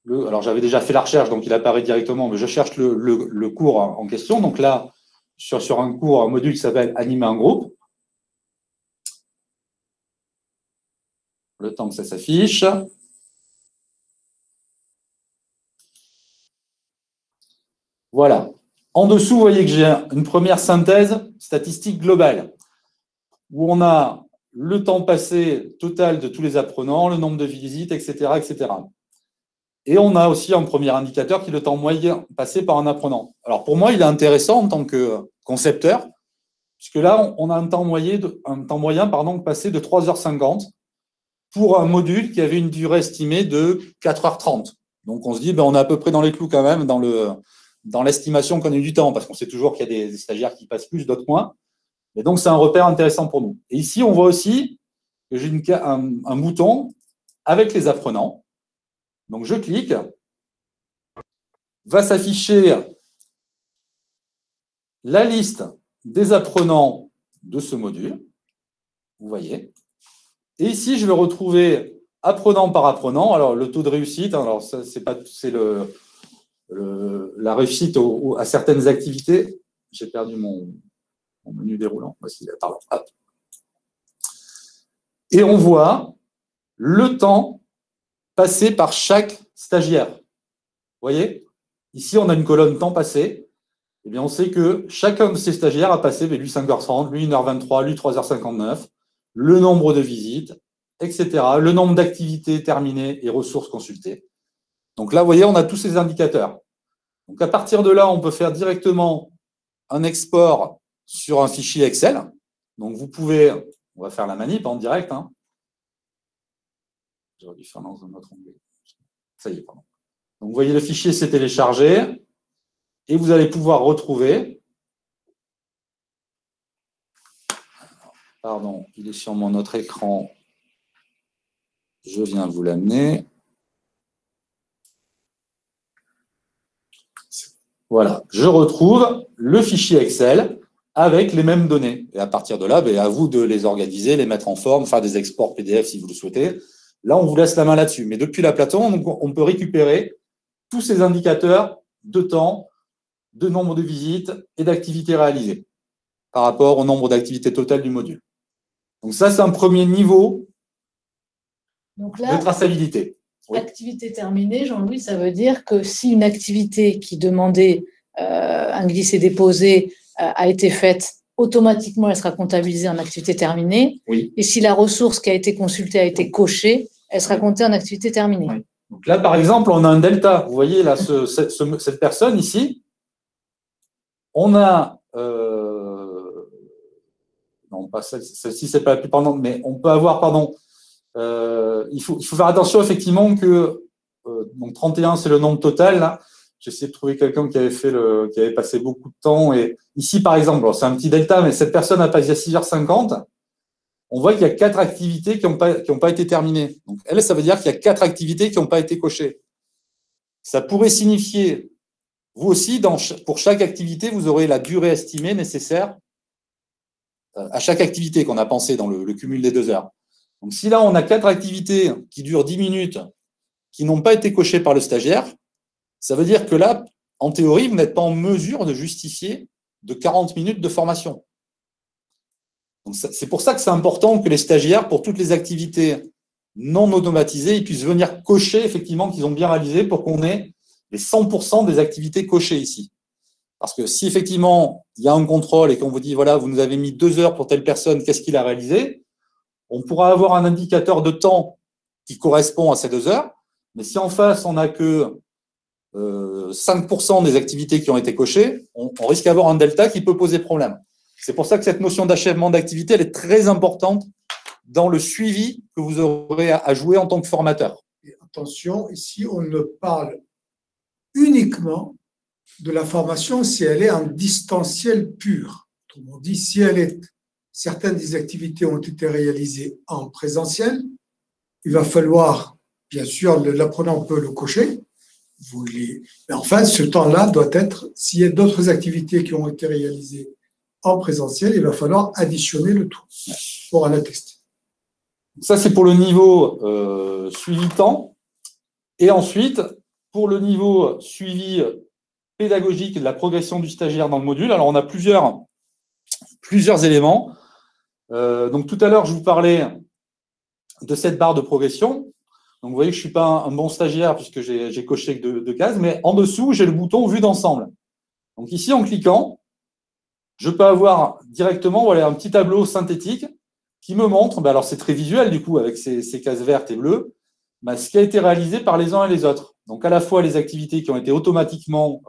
alors, j'avais déjà fait la recherche, donc il apparaît directement, mais je cherche le cours en question. Donc là, je suis sur un cours, un module qui s'appelle « Animer un groupe ». Le temps que ça s'affiche. Voilà. En dessous, vous voyez que j'ai une première synthèse statistique globale, où on a le temps passé total de tous les apprenants, le nombre de visites, etc., etc. Et on a aussi un premier indicateur qui est le temps moyen passé par un apprenant. Alors pour moi, il est intéressant en tant que concepteur, puisque là, on a un temps moyen passé de 3h50 pour un module qui avait une durée estimée de 4h30. Donc on se dit, on est à peu près dans les clous quand même, dans l'estimation qu'on a eu du temps, parce qu'on sait toujours qu'il y a des stagiaires qui passent plus, d'autres moins. Et donc c'est un repère intéressant pour nous. Et ici, on voit aussi que j'ai un bouton avec les apprenants. Donc, je clique, va s'afficher la liste des apprenants de ce module. Vous voyez. Et ici, je vais retrouver apprenant par apprenant. Alors, le taux de réussite, alors c'est la réussite à certaines activités. J'ai perdu mon menu déroulant. Voici, pardon. Hop. Et on voit le temps passé par chaque stagiaire. Vous voyez, ici, on a une colonne temps passé. Eh bien, on sait que chacun de ces stagiaires a passé, lui 5h30, lui 1h23, lui 3h59, le nombre de visites, etc., le nombre d'activités terminées et ressources consultées. Donc là, vous voyez, on a tous ces indicateurs. Donc, à partir de là, on peut faire directement un export sur un fichier Excel. Donc, vous pouvez, on va faire la manip en direct, J'aurais dû faire dans un autre onglet. Ça y est, pardon. Donc, vous voyez, le fichier s'est téléchargé et vous allez pouvoir retrouver. Pardon, il est sur mon autre écran. Je viens vous l'amener. Voilà, je retrouve le fichier Excel avec les mêmes données. Et à partir de là, à vous de les organiser, les mettre en forme, faire des exports PDF si vous le souhaitez. Là, on vous laisse la main là-dessus. Mais depuis la plateforme, on peut récupérer tous ces indicateurs de temps, de nombre de visites et d'activités réalisées par rapport au nombre d'activités totales du module. Donc ça, c'est un premier niveau de traçabilité. Oui. Activité terminée, Jean-Louis, ça veut dire que si une activité qui demandait un glisser-déposer a été faite, automatiquement, elle sera comptabilisée en activité terminée. Oui. Et si la ressource qui a été consultée a été cochée, elle sera comptée en activité terminée. Oui. Donc là, par exemple, on a un delta. Vous voyez, là, cette personne ici, on a… non, pas celle-ci, c'est pas la plus pendante, mais on peut avoir, pardon, il faut faire attention, effectivement, que donc 31, c'est le nombre total, là. J'essaie de trouver quelqu'un qui avait passé beaucoup de temps. Et ici, par exemple, c'est un petit delta, mais cette personne a passé à 6h50. On voit qu'il y a 4 activités qui n'ont pas été terminées. Donc, elle, ça veut dire qu'il y a 4 activités qui n'ont pas été cochées. Ça pourrait signifier, vous aussi, pour chaque activité, vous aurez la durée estimée nécessaire à chaque activité qu'on a pensé dans le cumul des 2 heures. Donc, si là, on a 4 activités qui durent 10 minutes, qui n'ont pas été cochées par le stagiaire, ça veut dire que là, en théorie, vous n'êtes pas en mesure de justifier de 40 minutes de formation. C'est pour ça que c'est important que les stagiaires, pour toutes les activités non automatisées, ils puissent venir cocher effectivement qu'ils ont bien réalisé pour qu'on ait les 100% des activités cochées ici. Parce que si effectivement, il y a un contrôle et qu'on vous dit, voilà, vous nous avez mis 2 heures pour telle personne, qu'est-ce qu'il a réalisé? On pourra avoir un indicateur de temps qui correspond à ces 2 heures. Mais si en face, on n'a que 5% des activités qui ont été cochées, on risque d'avoir un delta qui peut poser problème. C'est pour ça que cette notion d'achèvement d'activité, elle est très importante dans le suivi que vous aurez à jouer en tant que formateur. Et attention, ici, on ne parle uniquement de la formation si elle est en distanciel pur. Autrement dit, si certaines des activités ont été réalisées en présentiel, il va falloir, bien sûr, l'apprenant peut le cocher, mais enfin, ce temps-là doit être, s'il y a d'autres activités qui ont été réalisées en présentiel, il va falloir additionner le tout pour en attester. Ça, c'est pour le niveau suivi temps. Et ensuite, pour le niveau suivi pédagogique de la progression du stagiaire dans le module, alors on a plusieurs éléments. Donc tout à l'heure, je vous parlais de cette barre de progression. Donc vous voyez que je ne suis pas un bon stagiaire puisque j'ai coché que deux cases, mais en dessous, j'ai le bouton vue d'ensemble. Donc ici, en cliquant, je peux avoir directement voilà, un petit tableau synthétique qui me montre, alors c'est très visuel du coup avec ces cases vertes et bleues, ce qui a été réalisé par les uns et les autres. Donc à la fois les activités qui ont été automatiquement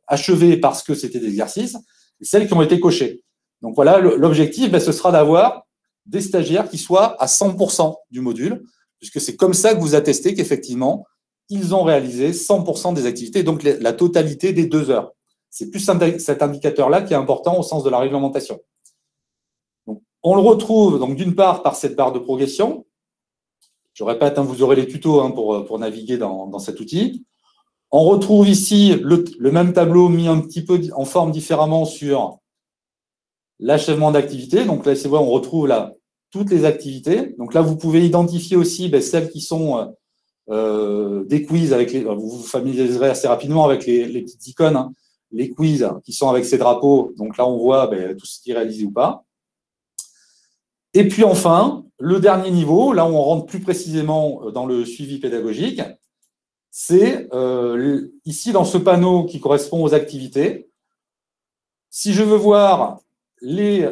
achevées parce que c'était des exercices, et celles qui ont été cochées. Donc voilà, l'objectif, ce sera d'avoir des stagiaires qui soient à 100% du module, puisque c'est comme ça que vous attestez qu'effectivement, ils ont réalisé 100% des activités, donc la totalité des 2 heures. C'est plus cet indicateur-là qui est important au sens de la réglementation. Donc, on le retrouve donc d'une part par cette barre de progression. Je répète, vous aurez les tutos pour naviguer dans cet outil. On retrouve ici le même tableau mis un petit peu en forme différemment sur l'achèvement d'activité. Donc là, c'est vrai, on retrouve là toutes les activités. Donc là, vous pouvez identifier aussi celles qui sont des quiz vous vous familiariserez assez rapidement avec les petites icônes, les quiz qui sont avec ces drapeaux. Donc là, on voit tout ce qui est réalisé ou pas. Et puis enfin, le dernier niveau, là où on rentre plus précisément dans le suivi pédagogique, c'est ici dans ce panneau qui correspond aux activités. Si je veux voir les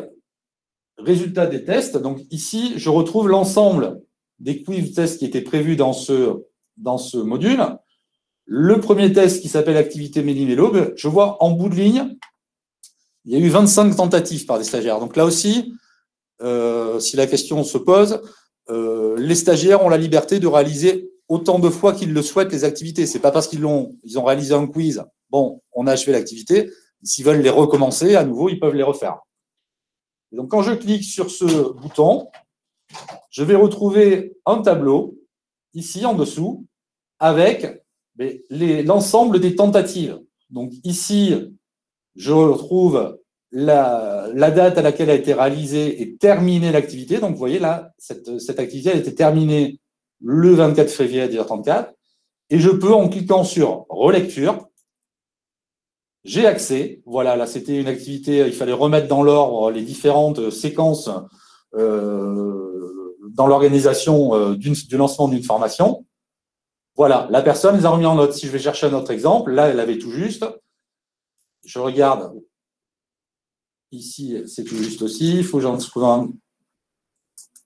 résultats des tests, donc ici, je retrouve l'ensemble des quiz tests qui étaient prévus dans ce module. Le premier test qui s'appelle activité Méli-Mélo, je vois en bout de ligne, il y a eu 25 tentatives par des stagiaires. Donc là aussi, si la question se pose, les stagiaires ont la liberté de réaliser autant de fois qu'ils le souhaitent les activités. C'est pas parce qu'ils ont réalisé un quiz, bon, on a achevé l'activité. S'ils veulent les recommencer, à nouveau, ils peuvent les refaire. Et donc, quand je clique sur ce bouton, je vais retrouver un tableau, ici en dessous, avec l'ensemble des tentatives. Donc ici, je retrouve la date à laquelle a été réalisée et terminée l'activité. Donc, vous voyez là, cette activité a été terminée le 24 février à 10h34. Et je peux, en cliquant sur relecture, j'ai accès. Voilà, là, c'était une activité, il fallait remettre dans l'ordre les différentes séquences dans l'organisation du lancement d'une formation. Voilà, la personne les a remis en note. Si je vais chercher un autre exemple, là, elle avait tout juste. Je regarde. Ici, c'est tout juste aussi. Il faut que j'en trouve un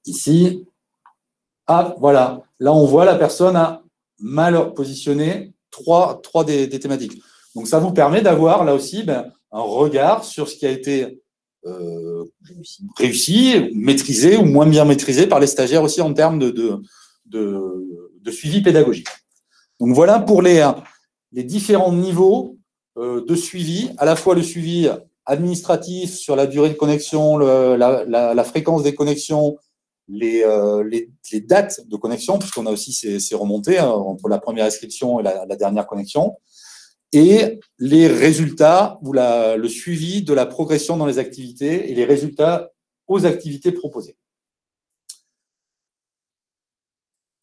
ici. Ah, voilà. Là, on voit la personne a mal positionné trois des thématiques. Donc, ça vous permet d'avoir, là aussi, un regard sur ce qui a été réussi, maîtrisé ou moins bien maîtrisé par les stagiaires aussi en termes de suivi pédagogique. Donc, voilà pour les différents niveaux de suivi, à la fois le suivi administratif sur la durée de connexion, la fréquence des connexions, les dates de connexion, puisqu'on a aussi ces remontées entre la première inscription et la dernière connexion, et les résultats ou le suivi de la progression dans les activités et les résultats aux activités proposées.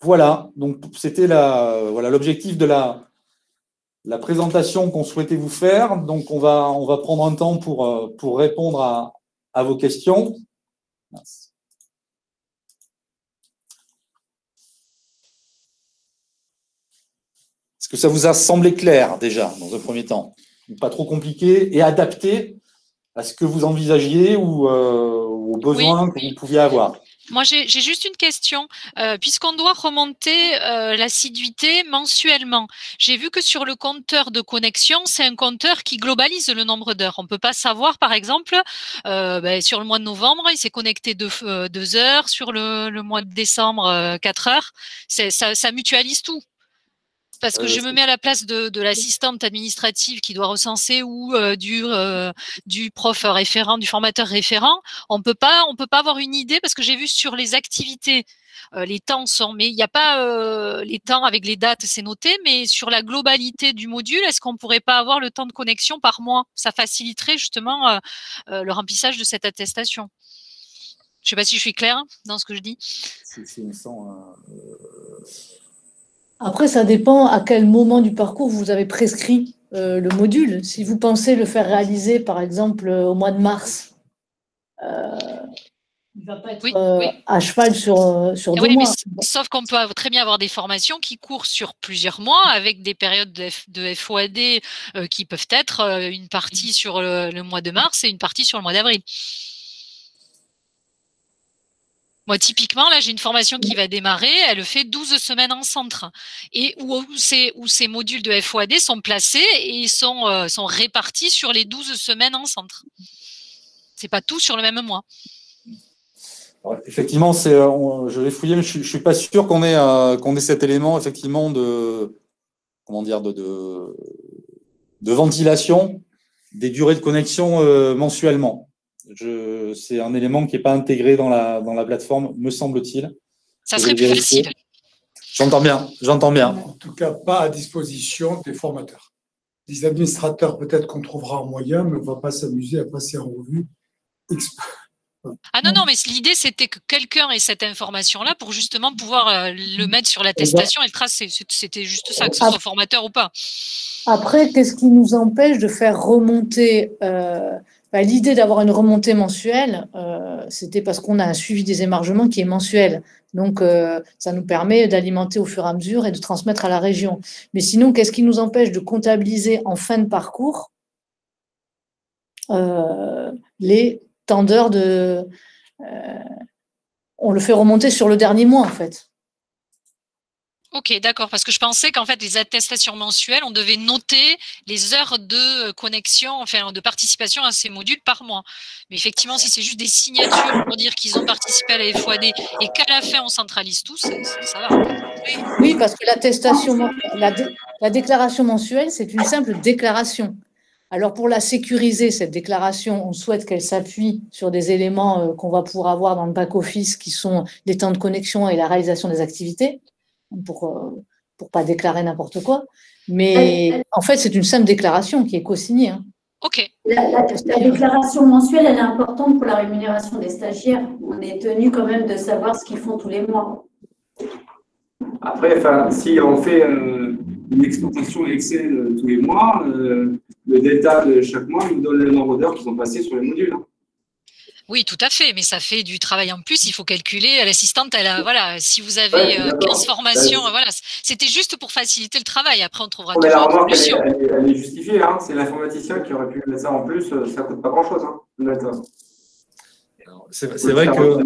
Voilà, donc c'était l'objectif de la présentation qu'on souhaitait vous faire. Donc, on va prendre un temps pour répondre à vos questions. Merci. Est-ce que ça vous a semblé clair déjà, dans un premier temps? Pas trop compliqué et adapté à ce que vous envisagiez ou aux besoins que vous pouviez avoir. Moi, j'ai juste une question. Puisqu'on doit remonter l'assiduité mensuellement, j'ai vu que sur le compteur de connexion, c'est un compteur qui globalise le nombre d'heures. On ne peut pas savoir, par exemple, sur le mois de novembre, il s'est connecté 2 heures, sur le mois de décembre, 4 heures. Ça mutualise tout. Parce que je me mets à la place de l'assistante administrative qui doit recenser ou du prof référent, du formateur référent. On peut pas avoir une idée parce que j'ai vu sur les activités, les temps sont, mais il n'y a pas les temps avec les dates, c'est noté, mais sur la globalité du module, est-ce qu'on pourrait pas avoir le temps de connexion par mois? Ça faciliterait justement le remplissage de cette attestation. Je sais pas si je suis claire dans ce que je dis. Après, ça dépend à quel moment du parcours vous avez prescrit le module. Si vous pensez le faire réaliser, par exemple, au mois de mars, il ne va pas être à cheval sur 2 mois. Sauf qu'on peut très bien avoir des formations qui courent sur plusieurs mois avec des périodes de FOAD qui peuvent être une partie sur le mois de mars et une partie sur le mois d'avril. Moi, typiquement, là, j'ai une formation qui va démarrer, elle fait 12 semaines en centre. Et où ces modules de FOAD sont placés et sont répartis sur les 12 semaines en centre. C'est pas tout sur le même mois. Alors, effectivement, je vais fouiller, mais je suis pas sûr qu'on ait cet élément, effectivement, de ventilation des durées de connexion mensuellement. C'est un élément qui n'est pas intégré dans la plateforme, me semble-t-il. Ça serait plus facile. J'entends bien. En tout cas, pas à disposition des formateurs. Les administrateurs, peut-être qu'on trouvera un moyen, mais on ne va pas s'amuser à passer en revue. Ah non, mais l'idée, c'était que quelqu'un ait cette information-là pour justement pouvoir le mettre sur l'attestation et le tracer. C'était juste ça, que ce soit formateur ou pas. Après, qu'est-ce qui nous empêche de faire remonter l'idée d'avoir une remontée mensuelle, c'était parce qu'on a un suivi des émargements qui est mensuel. Donc, ça nous permet d'alimenter au fur et à mesure et de transmettre à la région. Mais sinon, qu'est-ce qui nous empêche de comptabiliser en fin de parcours les temps d'heures on le fait remonter sur le dernier mois, en fait. Ok, d'accord, parce que je pensais qu'en fait, les attestations mensuelles, on devait noter les heures de connexion, enfin, de participation à ces modules par mois. Mais effectivement, si c'est juste des signatures pour dire qu'ils ont participé à la FOAD et qu'à la fin, on centralise tout, ça va. Oui, parce que l'attestation, la déclaration mensuelle, c'est une simple déclaration. Alors, pour la sécuriser, cette déclaration, on souhaite qu'elle s'appuie sur des éléments qu'on va pouvoir avoir dans le back-office, qui sont les temps de connexion et la réalisation des activités, pour pas déclarer n'importe quoi. Mais en fait, c'est une simple déclaration qui est co-signée. OK. La déclaration mensuelle, elle est importante pour la rémunération des stagiaires. On est tenu quand même de savoir ce qu'ils font tous les mois. Après, si on fait une exploitation Excel tous les mois, le delta de chaque mois nous donne le nombre d'heures qui sont passées sur les modules. Oui, tout à fait, mais ça fait du travail en plus. Il faut calculer. L'assistante, si vous avez 15 formations, voilà, c'était juste pour faciliter le travail. Après, on trouvera toujours une solution. Elle est justifiée, hein. C'est l'informaticien qui aurait pu mettre ça en plus. Ça ne coûte pas grand-chose. Hein, c'est vrai que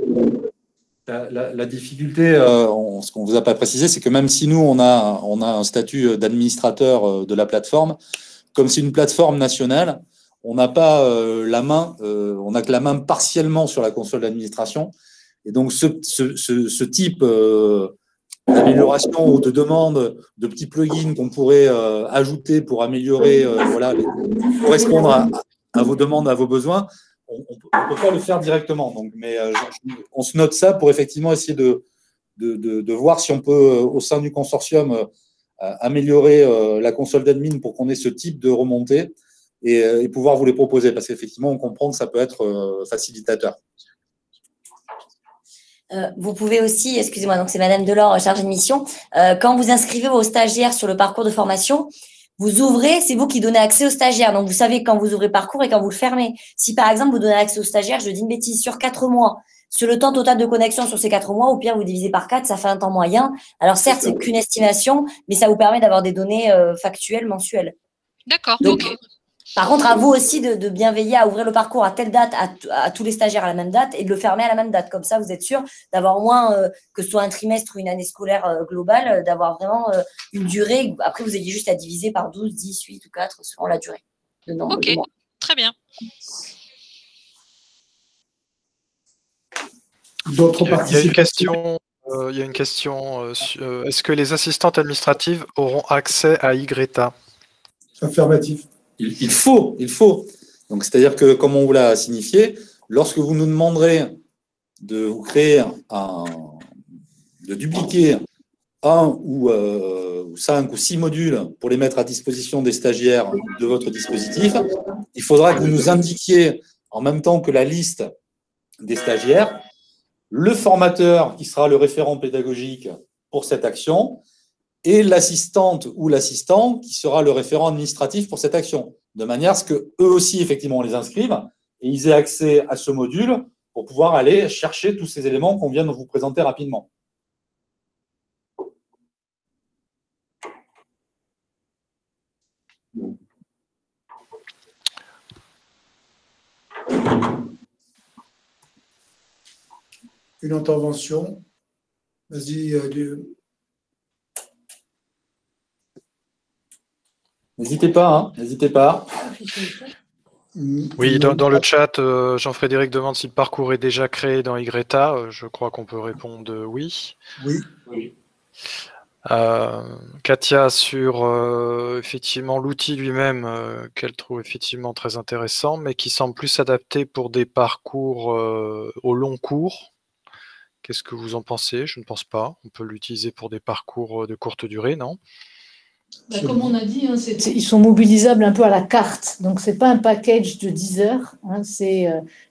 la difficulté, ce qu'on ne vous a pas précisé, c'est que même si nous, on a un statut d'administrateur de la plateforme, comme c'est une plateforme nationale, on n'a pas la main, on n'a que la main partiellement sur la console d'administration. Et donc, ce type d'amélioration ou de demande de petits plugins qu'on pourrait ajouter pour améliorer, correspondre à vos demandes, à vos besoins, on ne peut pas le faire directement. Donc, mais on se note ça pour effectivement essayer de voir si on peut, au sein du consortium, améliorer la console d'admin pour qu'on ait ce type de remontée. Et pouvoir vous les proposer, parce qu'effectivement, on comprend que ça peut être facilitateur. Vous pouvez aussi, excusez-moi, donc c'est Madame Delors, chargée de mission, quand vous inscrivez vos stagiaires sur le parcours de formation, vous ouvrez, c'est vous qui donnez accès aux stagiaires. Donc, vous savez quand vous ouvrez parcours et quand vous le fermez. Si, par exemple, vous donnez accès aux stagiaires, je dis une bêtise, sur 4 mois, sur le temps total de connexion sur ces 4 mois, au pire, vous divisez par 4, ça fait un temps moyen. Alors, certes, c'est qu'une estimation, mais ça vous permet d'avoir des données factuelles, mensuelles. D'accord, donc, ok. Par contre, à vous aussi de bien veiller à ouvrir le parcours à telle date, à tous les stagiaires à la même date et de le fermer à la même date. Comme ça, vous êtes sûr d'avoir au moins, que ce soit un trimestre ou une année scolaire globale, d'avoir vraiment une durée. Après, vous ayez juste à diviser par 12, 10, 8 ou 4 selon la durée. Ok, très bien. D'autres Il y a une participations? question. Est-ce que les assistantes administratives auront accès à YGRETA? Affirmatif. Il faut. Donc, c'est-à-dire que, comme on vous l'a signifié, lorsque vous nous demanderez de vous créer de dupliquer 1 ou 5 ou 6 modules pour les mettre à disposition des stagiaires de votre dispositif, il faudra que vous nous indiquiez, en même temps que la liste des stagiaires, le formateur qui sera le référent pédagogique pour cette action et l'assistante ou l'assistant qui sera le référent administratif pour cette action, de manière à ce qu'eux aussi, effectivement, on les inscrive et ils aient accès à ce module pour pouvoir aller chercher tous ces éléments qu'on vient de vous présenter rapidement. Une intervention. Vas-y, N'hésitez pas, n'hésitez pas. Oui, dans le chat, Jean-Frédéric demande si le parcours est déjà créé dans YGRETA. Je crois qu'on peut répondre oui. Oui. Katia sur effectivement l'outil lui-même qu'elle trouve effectivement très intéressant, mais qui semble plus adapté pour des parcours au long cours. Qu'est-ce que vous en pensez? Je ne pense pas. On peut l'utiliser pour des parcours de courte durée, non? Comme on a dit, ils sont mobilisables un peu à la carte. Donc, ce n'est pas un package de 10 heures.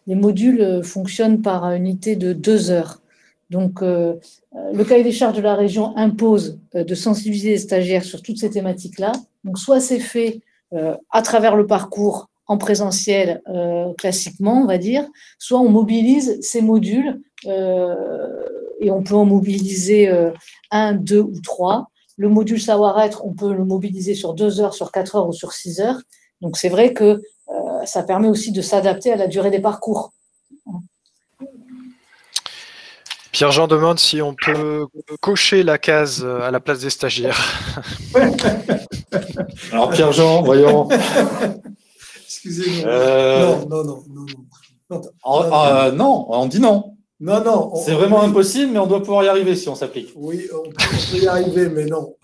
Les modules fonctionnent par unité de 2 heures. Donc, le cahier des charges de la région impose de sensibiliser les stagiaires sur toutes ces thématiques-là. Donc, soit c'est fait à travers le parcours en présentiel classiquement, on va dire, soit on mobilise ces modules et on peut en mobiliser 1, 2 ou 3. Le module savoir-être, on peut le mobiliser sur 2 heures, sur 4 heures ou sur 6 heures. Donc, c'est vrai que ça permet aussi de s'adapter à la durée des parcours. Pierre-Jean demande si on peut cocher la case à la place des stagiaires. Alors, Pierre-Jean, voyons. Excusez-moi. Non, on dit non. Non. C'est vraiment impossible, mais on doit pouvoir y arriver si on s'applique. Oui, on peut y arriver, mais non.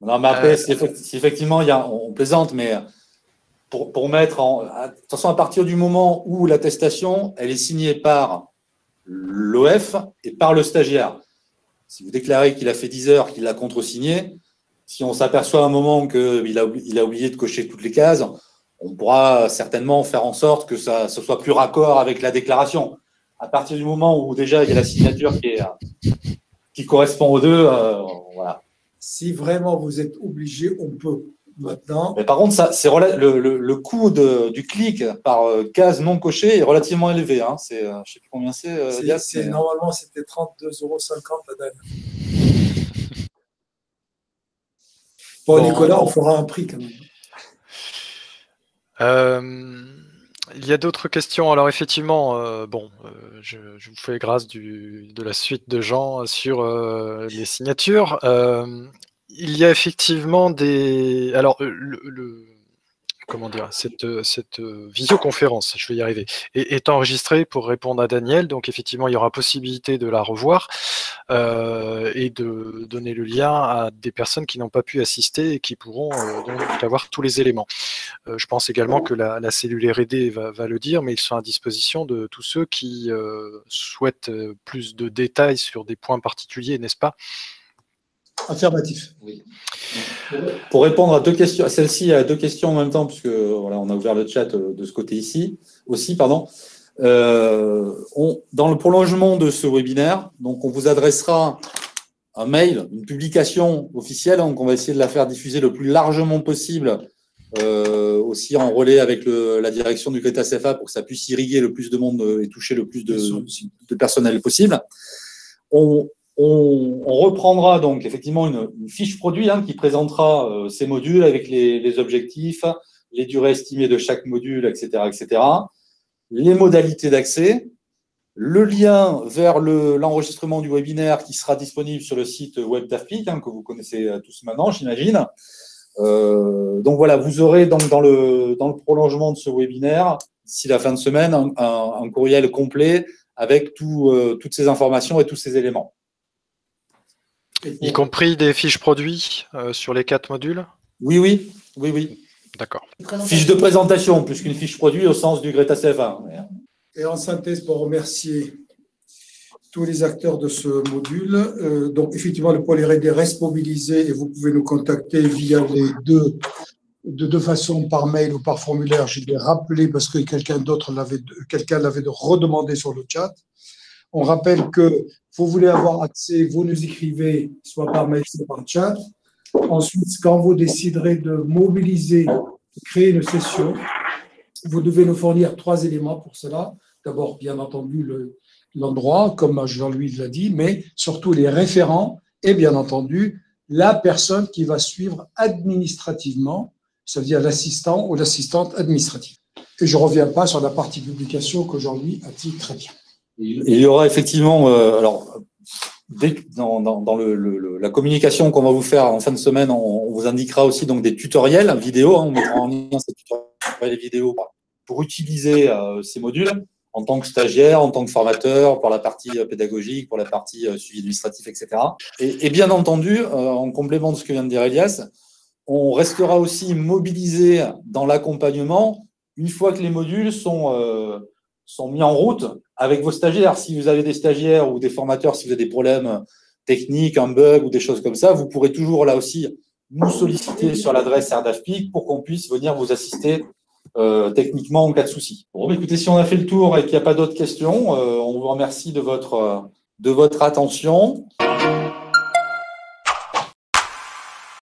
Non, mais après, si effectivement, on plaisante, mais pour mettre de toute façon, à partir du moment où l'attestation, elle est signée par l'OF et par le stagiaire. Si vous déclarez qu'il a fait 10 heures, qu'il l'a contresigné, si on s'aperçoit à un moment qu'il a oublié de cocher toutes les cases, on pourra certainement faire en sorte que ce soit plus raccord avec la déclaration. À partir du moment où déjà il y a la signature qui correspond aux deux, voilà. Si vraiment vous êtes obligé, on peut maintenant. Mais par contre, le coût du clic par case non cochée est relativement élevé. Je ne sais plus combien c'est. Normalement, c'était 32,50 € la dernière. Bon, Nicolas, on fera un prix quand même. Il y a d'autres questions. Alors effectivement, je vous fais grâce de la suite de Jean sur les signatures. Il y a effectivement des... Alors, comment dire, cette visioconférence, je vais y arriver, est enregistrée pour répondre à Daniel. Donc effectivement, il y aura possibilité de la revoir et de donner le lien à des personnes qui n'ont pas pu assister et qui pourront donc avoir tous les éléments. Je pense également que la cellule R&D va le dire, mais ils sont à disposition de tous ceux qui souhaitent plus de détails sur des points particuliers, n'est-ce pas? Affirmatif. Oui. Pour répondre à deux questions, à celle-ci, à deux questions en même temps, puisque voilà, on a ouvert le chat de ce côté ici aussi, pardon. Dans le prolongement de ce webinaire, donc on vous adressera un mail, une publication officielle, donc on va essayer de la faire diffuser le plus largement possible, aussi en relais avec la direction du CRETA CFA pour que ça puisse irriguer le plus de monde et toucher le plus de personnel possible. On reprendra donc effectivement une fiche produit qui présentera ces modules avec les objectifs, les durées estimées de chaque module, etc., etc., les modalités d'accès, le lien vers l'enregistrement du webinaire qui sera disponible sur le site web d'AFPIC, que vous connaissez tous maintenant, j'imagine. Donc voilà, vous aurez donc dans le prolongement de ce webinaire, d'ici la fin de semaine, un courriel complet avec toutes ces informations et tous ces éléments. Y compris des fiches produits sur les 4 modules? Oui. D'accord. Fiche de présentation, plus qu'une fiche produit au sens du Greta CF1. Et en synthèse, pour remercier tous les acteurs de ce module. Donc, effectivement, le pôle R&D reste mobilisé et vous pouvez nous contacter via de deux façons, par mail ou par formulaire. Je l'ai rappelé parce que quelqu'un l'avait redemandé sur le chat. On rappelle que vous voulez avoir accès, vous nous écrivez soit par mail, soit par chat. Ensuite, quand vous déciderez de mobiliser, de créer une session, vous devez nous fournir 3 éléments pour cela. D'abord, bien entendu, l'endroit, comme Jean-Louis l'a dit, mais surtout les référents et bien entendu, la personne qui va suivre administrativement, ça veut dire l'assistant ou l'assistante administrative. Et je ne reviens pas sur la partie publication que Jean-Louis a dit très bien. Il y aura effectivement, dans la communication qu'on va vous faire en fin de semaine, on vous indiquera aussi donc des tutoriels vidéo. On mettra en lien ces tutoriels vidéo pour utiliser ces modules en tant que stagiaire, en tant que formateur, pour la partie pédagogique, pour la partie suivi administratif, etc. Et bien entendu, en complément de ce que vient de dire Elias, on restera aussi mobilisé dans l'accompagnement une fois que les modules sont mis en route avec vos stagiaires. Si vous avez des stagiaires ou des formateurs, si vous avez des problèmes techniques, un bug ou des choses comme ça, vous pourrez toujours là aussi nous solliciter sur l'adresse RDAFPIC pour qu'on puisse venir vous assister techniquement en cas de souci. Bon, écoutez, si on a fait le tour et qu'il n'y a pas d'autres questions, on vous remercie de votre attention.